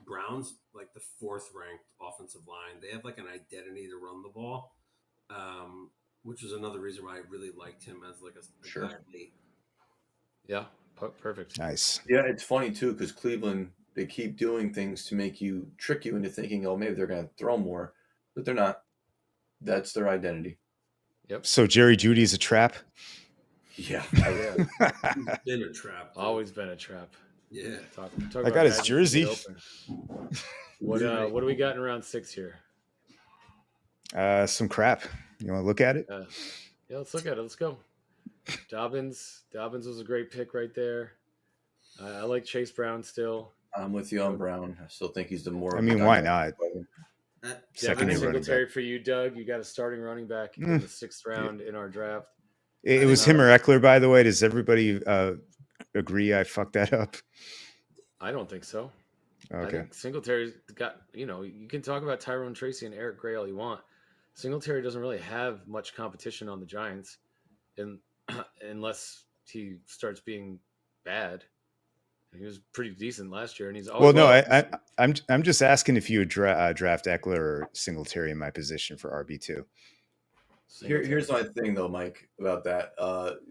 Browns, like the 4th ranked offensive line, they have like an identity to run the ball, which is another reason why I really liked him as like a guy late. Yeah, perfect. Nice. Yeah, it's funny too because Cleveland, they keep doing things to trick you into thinking, oh, maybe they're going to throw more, but they're not. That's their identity. Yep. So Jerry Judy's a trap. Yeah, Been a trap. Always been a trap. Yeah. Talk I got his jersey. What do we got in round 6 here? Some crap. You want to look at it? Yeah, let's look at it. Let's go. Dobbins was a great pick right there. I like Chase Brown still. I'm with you on Brown. I still think he's the more. I mean, why not? Devin Singletary for you, Doug. You got a starting running back in the 6th round in our draft. It was him or Eckler, by the way. Does everybody agree I fucked that up? I don't think so. Okay. I think Singletary's got, you can talk about Tyrone Tracy and Eric Gray all you want. Singletary doesn't really have much competition on the Giants unless he starts being bad. He was pretty decent last year, and he's always I'm just asking if you would draft Eckler or Singletary in my position for RB2. Here's my thing though, Mike, about that.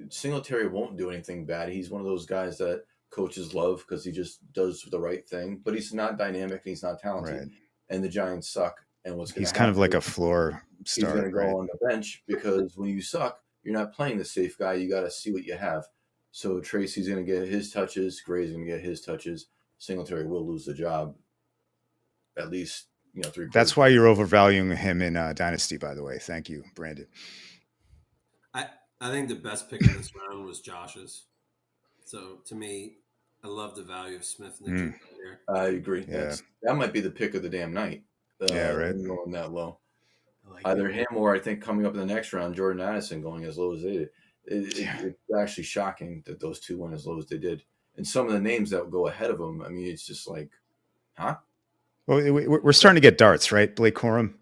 Singletary won't do anything bad. He's one of those guys that coaches love because he just does the right thing, but he's not dynamic and he's not talented. Right. And the Giants suck. And he's kind of like a floor star. He's going to go on the bench because when you suck, you're not playing the safe guy. You got to see what you have. So Tracy's going to get his touches. Gray's going to get his touches. Singletary will lose the job. At least, 3 quarters. That's why you're overvaluing him in Dynasty, by the way. Thank you, Brandon. I think the best pick in this round was Josh's. So to me, I love the value of Smith and here. I agree. Yeah. That might be the pick of the damn night. Yeah, right. Going that low. Either him or I think coming up in the next round, Jordan Addison going as low as they did. It's actually shocking that those two went as low as they did. And some of the names that go ahead of them, I mean, it's just like, huh? Well, we're starting to get darts, right? Blake Corum.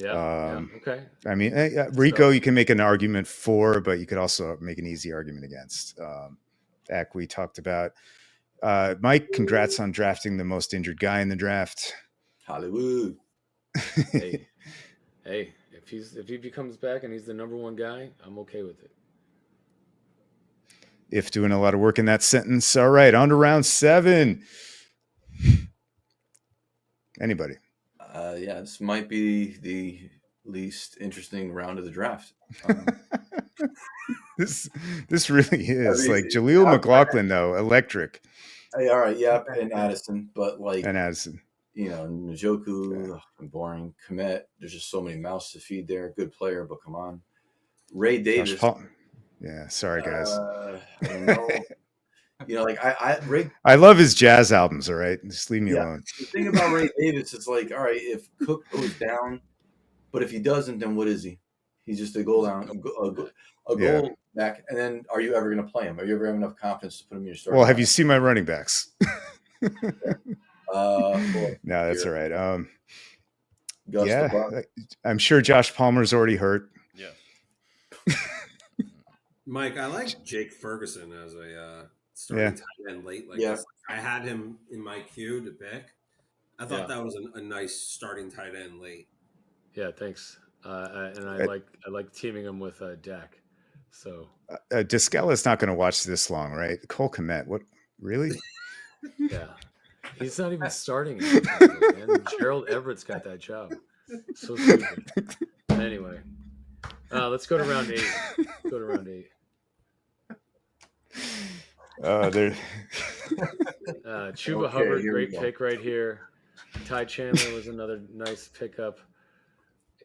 Yeah. Okay. I mean, Rico, you can make an argument for, but you could also make an easy argument against. Eck, we talked about. Mike, congrats on drafting the most injured guy in the draft. Hollywood. Hey, if he becomes back and he's the number 1 guy, I'm okay with it. If doing a lot of work in that sentence. All right, on to round 7. Anybody? Yeah, this might be the least interesting round of the draft. This really is. Like Jaleel McLaughlin, though, electric. Hey, all right, yeah, and Addison, but like Njoku, boring. Komet, there's just so many mouths to feed there. Good player, but come on. Ray Davis. Yeah, sorry guys. I don't know. I love his jazz albums. All right, just leave me alone. The thing about Ray Davis is like, all right, if Cook goes down, but if he doesn't, then what is he? He's just a goal down, a goal back. And then, are you ever going to play him? Are you ever have enough confidence to put him in your starting? Well, have you seen my running backs? No, that's all right. Yeah, I'm sure Josh Palmer's already hurt. Yeah. Mike, I like Jake Ferguson as a starting tight end late like Yeah. this. I had him in my queue to pick. I thought Yeah. that was a nice starting tight end late. Yeah, thanks. And I like teaming him with Dak. So Discala's not going to watch this long, right? Cole Kmet, what? Really? yeah, he's not even starting in Jacksonville, man. Gerald Everett's got that job. So stupid. Anyway, let's go to round 8. Go to round 8. There. Chuba Okay, Hubbard, here we great go. pick right here. Ty Chandler was another nice pickup.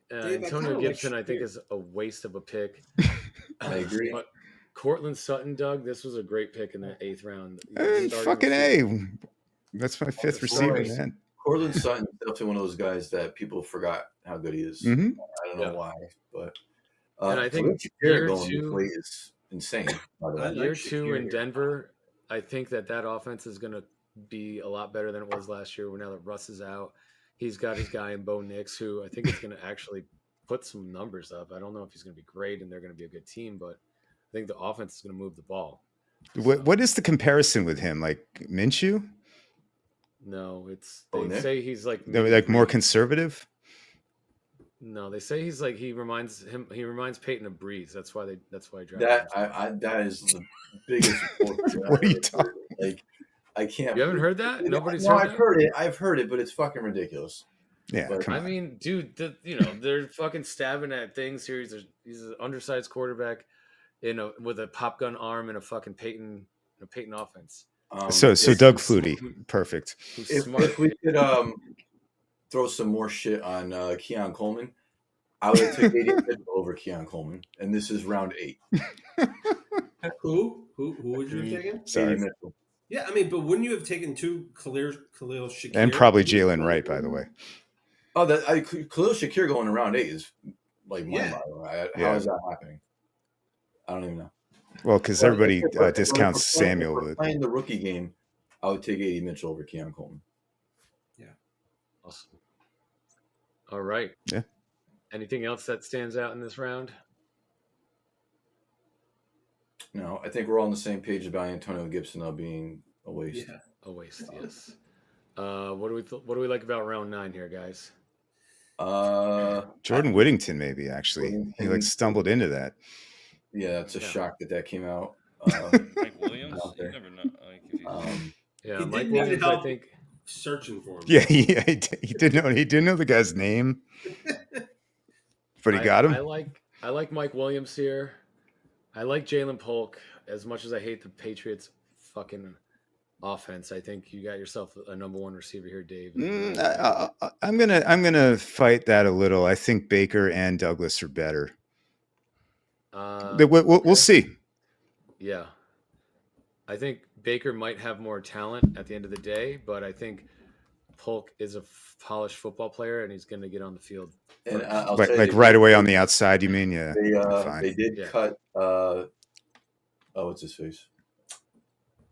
Dave, I Antonio kinda like Gibson, I think, Shakir. is a waste of a pick. I agree. But Cortland Sutton, Doug, this was a great pick in the 8th round. Hey, Starting fucking receiver. A. That's my 5th Starting receiver, rec- man. Cortland Sutton is definitely one of those guys that people forgot how good he is. Mm-hmm. I don't know Yeah. why, but And I think Shakir year going this 2 way is insane. By the I way, like year 2 Shakir in here. Denver, I think that offense is going to be a lot better than it was last year. Now that Russ is out, he's got his guy in Bo Nix, who I think is going to actually put some numbers up. I don't know if he's going to be great and they're going to be a good team, but I think the offense is going to move the ball. What is the comparison with him? Like Minshew? No, it's Bo they Nix? say he's like They're maybe like more 3. conservative? No, they say he's like he reminds Peyton of Breeze. That's why he drafted that him. that is the biggest bullshit What I've are you ever talking? heard. Like, I can't. You haven't heard that? Nobody's No, heard that? I've heard it, but it's fucking ridiculous. Yeah, But come I on. mean, dude, they're fucking stabbing at things here. He's an undersized quarterback with a pop gun arm and a fucking Peyton offense. So if, Doug Flutie, perfect. Who's if smart. we could throw some more shit on Keon Coleman, I would have taken AD over Keon Coleman, and this is round 8. Who would you have taken? Sorry. AD Mitchell. Yeah, I mean, but wouldn't you have taken Khalil Shakir? And probably Jalen Wright, by the way. Oh, Khalil Shakir going to round 8 is like mind-boggling. How is that happening? I don't even know. Well, because everybody discounts If we're Samuel. If we're playing the rookie game, I would take AD Mitchell over Keon Coleman. Yeah. Awesome. All right. Yeah. Anything else that stands out in this round? No, I think we're all on the same page about Antonio Gibson now being a waste. Yeah. A waste, yes. What do we like about round 9 here, guys? Jordan Whittington, maybe, actually. He Whittington. stumbled into that. Yeah, it's a shock that came out. Mike Williams, you never know. Like, if Yeah, He Mike did need Williams, I help think. searching for him. Yeah, he didn't know the guy's name, but he got him. I like Mike Williams here. I like Jalen Polk as much as I hate the Patriots fucking offense. I think you got yourself a number 1 receiver here, Dave. I'm gonna fight that a little. I think Baker and Douglas are better. We'll see. Yeah, I think Baker might have more talent at the end of the day, but I think Polk is a polished football player, and he's going to get on the field. And like right away on the outside, you mean? Yeah. They did cut. What's his face?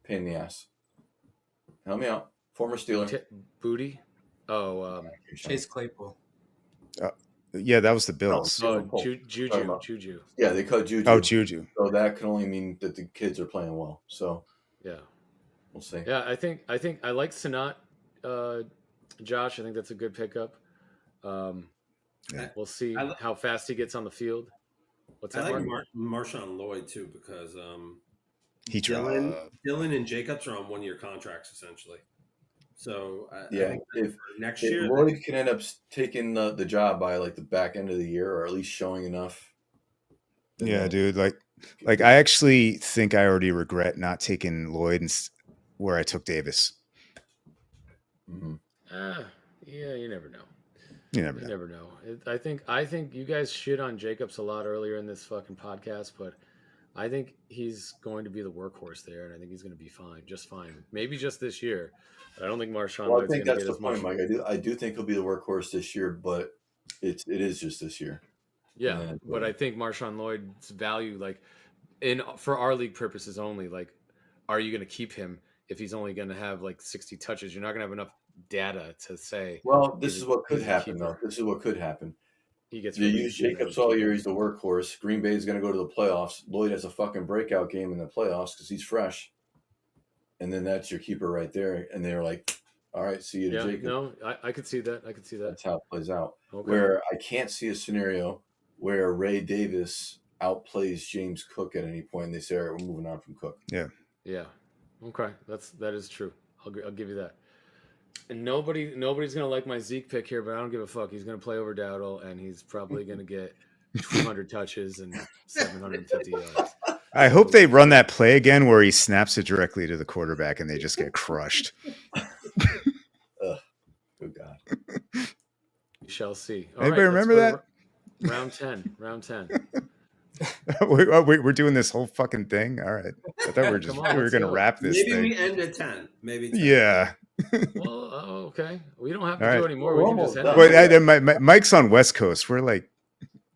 Pain in the ass. Help me out. Former Steeler. Booty. Chase Claypool. Yeah, that was the Bills. Juju. Yeah, they cut Juju. Oh, Juju. So that can only mean that the kids are playing well. So yeah, we'll see. Yeah, I think I like Sanat, Josh. I think that's a good pickup. We'll see how fast he gets on the field. I like Marshawn Lloyd too because Dylan and Jacobs are on 1-year contracts essentially. So I think if next year Lloyd can end up taking the job by like the back end of the year, or at least showing enough. Yeah, dude. Like I actually think I already regret not taking Lloyd where I took Davis. Mm-hmm. Yeah, you never know. You never know. I think you guys shit on Jacobs a lot earlier in this fucking podcast, but I think he's going to be the workhorse there, and I think he's going to be fine, just fine. Maybe just this year. But I don't think Marshawn Lloyd's going to get as much. Mike. I do think he'll be the workhorse this year, but it is just this year. Yeah, but I think Marshawn Lloyd's value, like for our league purposes only, like, are you going to keep him if he's only going to have like 60 touches? You're not going to have enough data to say. Well, this is what could happen, though. This is what could happen. He gets. You use Jacobs all year. He's the workhorse. Green Bay is going to go to the playoffs. Lloyd has a fucking breakout game in the playoffs because he's fresh. and then that's your keeper right there. And they're like, all right, see you to Yeah, Jacob. no, I could see that. I could see that. That's how it plays out. Okay. Where I can't see a scenario where Ray Davis outplays James Cook at any point, and they say, all right, we're moving on from Cook. Yeah. Yeah. Okay. That is true. I'll give you that. And nobody's gonna like my Zeke pick here, but I don't give a fuck. He's gonna play over Dowdle, and he's probably gonna get 200 touches and 750 yards. I hope they run that play again where he snaps it directly to the quarterback and they just get crushed. Good God. We shall see. All Anybody right, let's remember go that? to Round 10. Round 10. We're doing this whole fucking thing. All right. I thought Come on, we were let's gonna go. wrap this Maybe thing. we end at 10. Maybe 10. Yeah. Well, okay. We don't have to All do right. any more. We're We can just almost end done. it. Wait, Mike's on West Coast. We're like,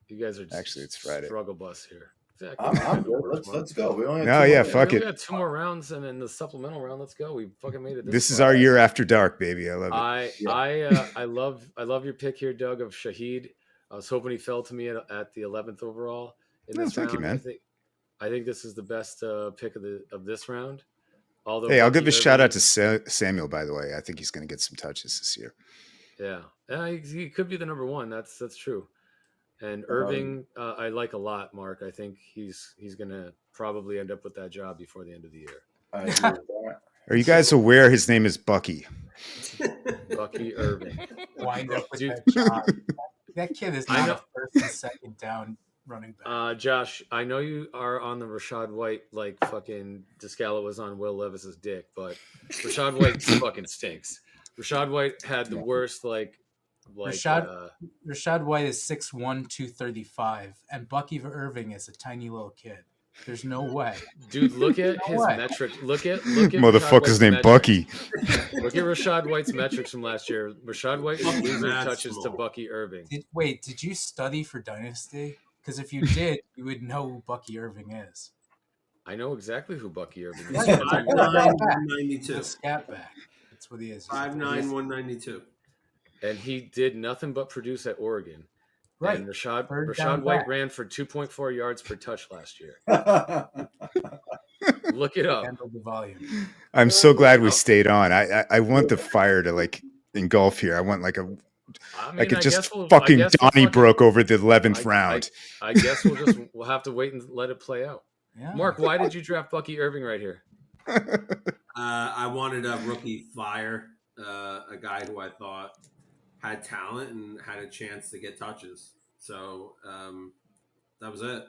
You guys are just Actually, it's Friday. struggle bus here. Exactly. I'm good. Let's go. We only have No, two yeah, more. fuck We it. got 2 more rounds, and then the supplemental round. Let's go. We fucking made it. This is far. our year after dark, baby. I love it. I love your pick here, Doug, of Shaheed. I was hoping he fell to me at the 11th overall in No, this thank you, round. man. I think this is the best pick of this round. Although Hey, I'll give a Bucky shout out Irving to Samuel, by the way. I think he's going to get some touches this year. Yeah, he could be the number one. That's true. And Irving, I like a lot, Mark. I think he's gonna probably end up with that job before the end of the year. I agree with that. Are you guys aware his name is Bucky? Bucky Irving. Wind up with Dude. that job. That kid is I not know- a first and second down running back. Josh, I know you are on the Rashad White, like fucking Descala was on Will Levis's dick, but Rashad White fucking stinks. Rashad White had the worst, Rashad White is 6'1", 235, and Bucky Irving is a tiny little kid. There's no way. dude. Look at his way. metrics. Look at Rashad Motherfucker's White's named metrics. Bucky. Look at Rashad White's metrics from last year. Rashad White is Bucky losing Matt touches to Small. Bucky Irving. Did you study for Dynasty? Because if you did, you would know who Bucky Irving is. I know exactly who Bucky Irving He's is. 5'9", He's 192. a scat back. That's what he is. 5'9", 192. And he did nothing but produce at Oregon. Right. And Third down Rashad White back. ran for 2.4 yards per touch last year. Look it up. Handle the volume. I'm so glad we stayed on. I want the fire to like engulf here. I want like a I mean, like it I just guess we'll- fucking I guess we'll Donnybrook over the 11th I- round. I guess we'll have to wait and let it play out. Yeah. Mark, why did you draft Bucky Irving right here? I wanted a rookie flyer, a guy who I thought had talent and had a chance to get touches. So that was it.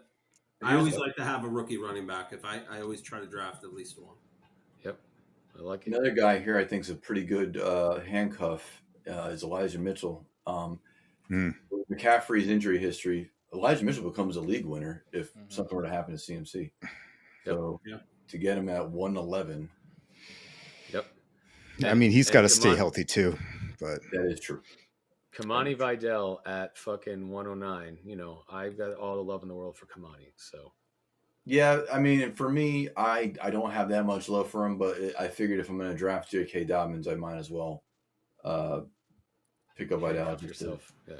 I always like to have a rookie running back. I always try to draft at least one. Yep, I like it. Another guy here I think is a pretty good handcuff is Elijah Mitchell. With McCaffrey's injury history, Elijah Mitchell becomes a league winner if something were to happen to CMC. So to get him at 111. Yep. I mean, he's got to and stay Kamani- healthy too. But That is true. Kamani Vidal at fucking 109. You know, I've got all the love in the world for Kamani. So Yeah, I mean, for me, I don't have that much love for him, but I figured if I'm going to draft J.K. Dobbins, I might as well pick up Vidal for just to yourself. Yeah.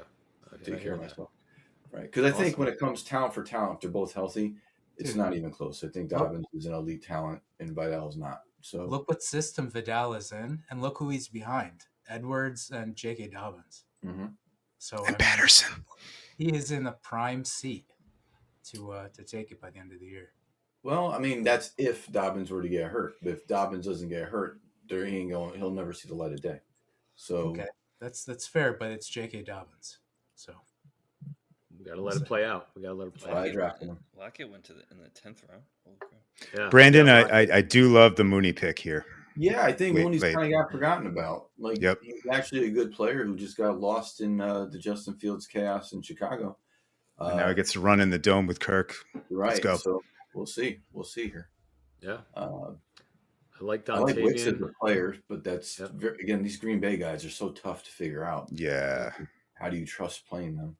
take care of myself. Right. Because I think when it comes talent for talent, if they're both healthy, it's not even close. I think Dobbins is an elite talent and Vidal's not. So Look what system Vidal is in, and look who he's behind: Edwards and J.K. Dobbins. So and Patterson. he is in a prime seat to take it by the end of the year. Well, I mean, that's if Dobbins were to get hurt. But if Dobbins doesn't get hurt, he'll never see the light of day. So Okay, that's fair, but it's J.K. Dobbins, so we got to let it play out. We got to let it play out. I drafted him. Lockett went in the 10th round. Holy crap. Yeah. Brandon, Yeah, I do love the Mooney pick here. Yeah, I think Wait, Mooney's wait. kind of got forgotten about. Like, he's actually a good player who just got lost in the Justin Fields chaos in Chicago. And now he gets to run in the dome with Kirk. Right. Let's go. So we'll see. We'll see here. Yeah. I like like Wicks as Dontavian. a player, but that's again, these Green Bay guys are so tough to figure out. Yeah. How do you trust playing them?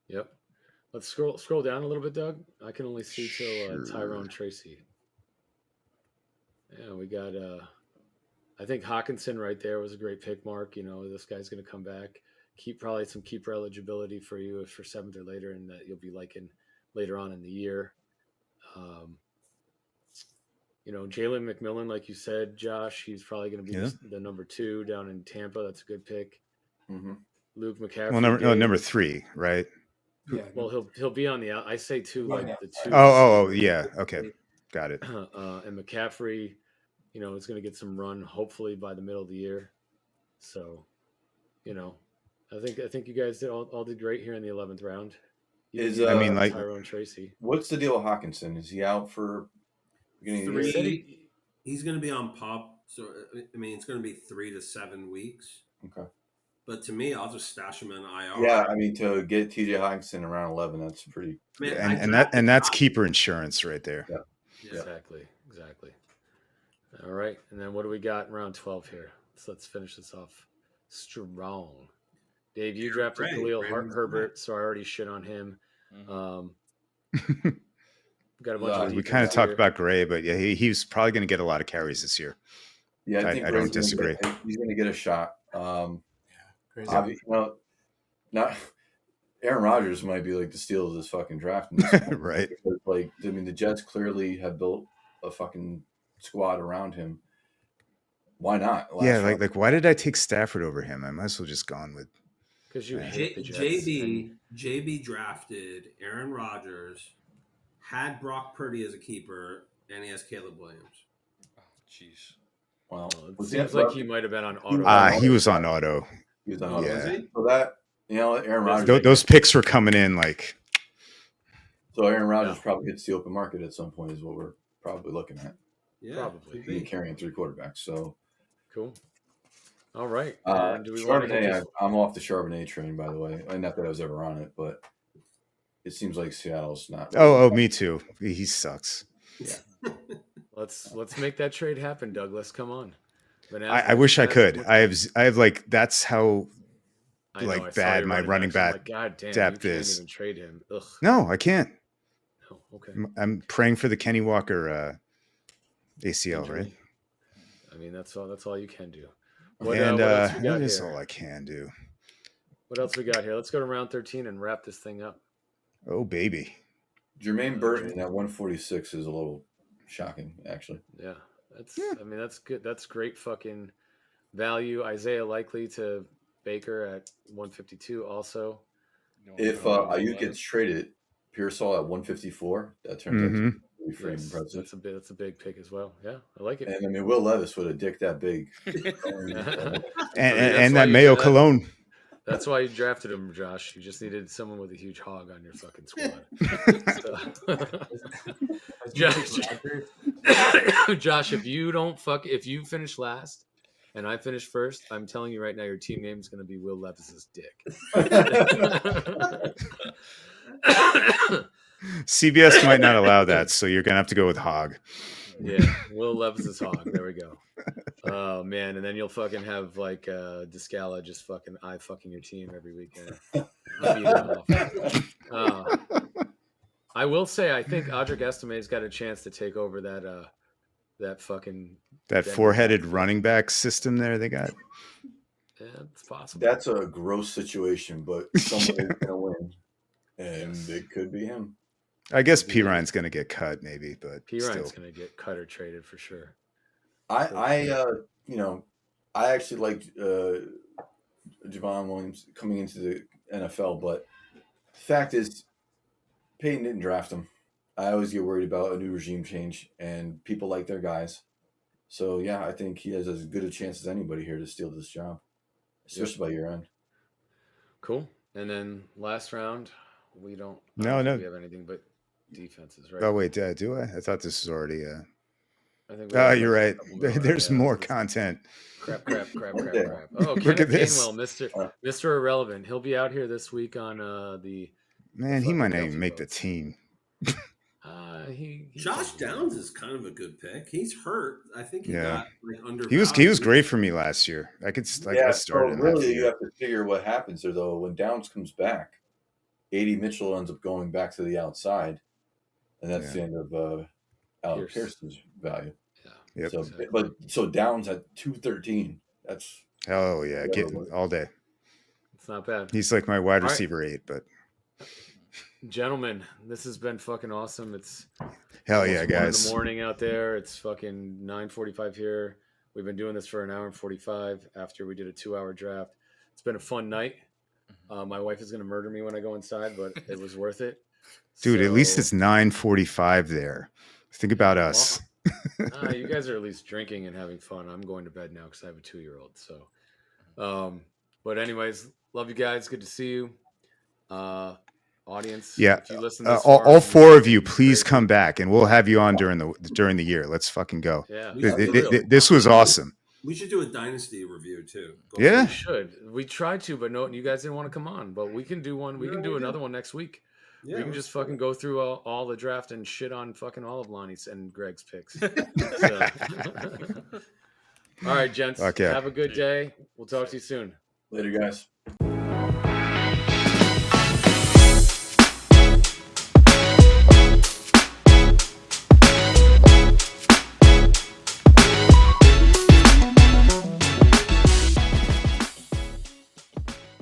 Yep. Let's scroll down a little bit, Doug. I can only see till Tyrone Tracy. Yeah, we got I think Hawkinson right there was a great pick, Mark. You know, this guy's going to come back, probably some keeper eligibility for you for 7th or later, and that you'll be liking later on in the year. Jalen McMillan, like you said, Josh, he's probably going to be Yeah. the number 2 down in Tampa. That's a good pick. Mm-hmm. Luke McCaffrey. Well, number 3, right? Yeah. Well, he'll be on the out. I say 2, like the 2. Oh, yeah. Okay, got it. And McCaffrey, is going to get some run hopefully by the middle of the year. So, I think you guys all did great here in the 11th round. I mean, like Tyrone Tracy. What's the deal with Hawkinson? Is he out for beginning of the year? 3. He's going to be on PUP. So I mean, it's going to be 3 to 7 weeks. Okay. But to me, I'll just stash him in IR. Yeah, I mean, to get TJ Hawkinson around 11, that's pretty. Man, and that's keeper insurance right there. Yeah. Exactly. All right, and then what do we got in round 12 here? So let's finish this off strong. Dave, you drafted Khalil Herbert, so I already shit on him. Got a bunch of we kind of talked about Gray, but yeah, he's probably going to get a lot of carries this year. Yeah, I think I don't disagree. He's going to get a shot. Crazy. Not Aaron Rodgers might be like the steal of this fucking draft. Right. Because, the Jets clearly have built a fucking squad around him. Why not? Like why did I take Stafford over him? I might as well just gone with. Because you hate the Jets. JB drafted Aaron Rodgers, had Brock Purdy as a keeper, and he has Caleb Williams. Oh, jeez. Well, it seems like he might have been on auto. He was on auto. He was on auto. Yeah. So that Aaron Rodgers. Those picks were coming in like. So Aaron Rodgers probably hits the open market at some point, is what we're probably looking at. Yeah, probably. He carrying 3 quarterbacks. So cool. All right. Do we Charbonnet, I'm off the Charbonnet train, by the way. Not that I was ever on it, but it seems like Seattle's not. Oh, me too. He sucks. Yeah. Let's make that trade happen, Douglas. Come on. I wish I could. I have like that's how I bad my running back like, God damn, depth you can't is. even trade him. Ugh. No, I can't. Oh, okay. I'm praying for the Kenny Walker ACL, Injury. right? I mean, that's all you can do. What else we got that is all I can do. What else we got here? Let's go to round 13 and wrap this thing up. Oh, baby. Jermaine Burton at 146 is a little shocking, actually. Yeah. I mean, that's good. That's great fucking value. Isaiah Likely to Baker at 152 also. If Ayuk gets traded, Pearsall at 154, that turns out to be pretty impressive. That's a big pick as well. Yeah, I like it. And I mean, Will Levis with a dick that big. and that Mayo Cologne. That's why you drafted him, Josh. You just needed someone with a huge hog on your fucking squad. Josh, if you finish last and I finish first, I'm telling you right now, your team name is going to be Will Levis's dick. CBS might not allow that, so you're going to have to go with hog. Yeah, Will Levis's hog. There we go. Oh man, and then you'll fucking have like Descala just fucking fucking your team every weekend. I will say, I think Audric Estime's got a chance to take over that fucking four-headed running back system there they got. Yeah, it's possible. That's a gross situation, but someone is going to win, and it could be him. I guess P. Ryan's going to get cut, maybe, but P. Ryan's going to get cut or traded for sure. I actually liked Javon Williams coming into the NFL, but the fact is, Peyton didn't draft him. I always get worried about a new regime change, and people like their guys. So yeah, I think he has as good a chance as anybody here to steal this job, especially by year end. Cool. And then last round, we don't. No. We have anything but defenses, right? Oh wait, do I? I thought this was already. I think you're right. There's more content. Crap. Oh, Look Kenneth at this. Gainwell, Mr. Irrelevant. He'll be out here this week on the. Man, he might not even make the team. Josh Downs is kind of a good pick. He's hurt. I think he got undervalued. He was great for me last year. I started. So really, you have to figure what happens there though. When Downs comes back, A.D. Mitchell ends up going back to the outside, and that's the end of Alec Pearson's value. Yeah. Yep. So Downs at 213. That's get all day. It's not bad. He's like my wide receiver 8, but gentlemen, this has been fucking awesome. It's Hell almost yeah, 1 in the guys. morning out there. It's fucking 9:45 here. We've been doing this for an hour and 45 after we did a 2-hour draft. It's been a fun night. My wife is gonna murder me when I go inside, but it was worth it. Dude, at least So, it's 9:45 there. Think about well, us. you guys are at least drinking and having fun. I'm going to bed now because I have a 2-year-old. So, but anyways, love you guys. Good to see you. Audience, Yeah. if you listen this all, far, all you four of fucking you, please crazy. come back, and we'll have you on during the year. Let's fucking go. Yeah, We for should real. This was awesome. We should do a dynasty review too. Go Yeah. We should. We tried to, but no, you guys didn't want to come on. But we can do one. We No, can do we did. another one next week. Yeah, We can let's just do fucking it. go through all the draft and shit on fucking all of Lonnie's and Greg's picks. So. All right, gents. Okay. Have a good day. We'll talk to you soon. Later, guys.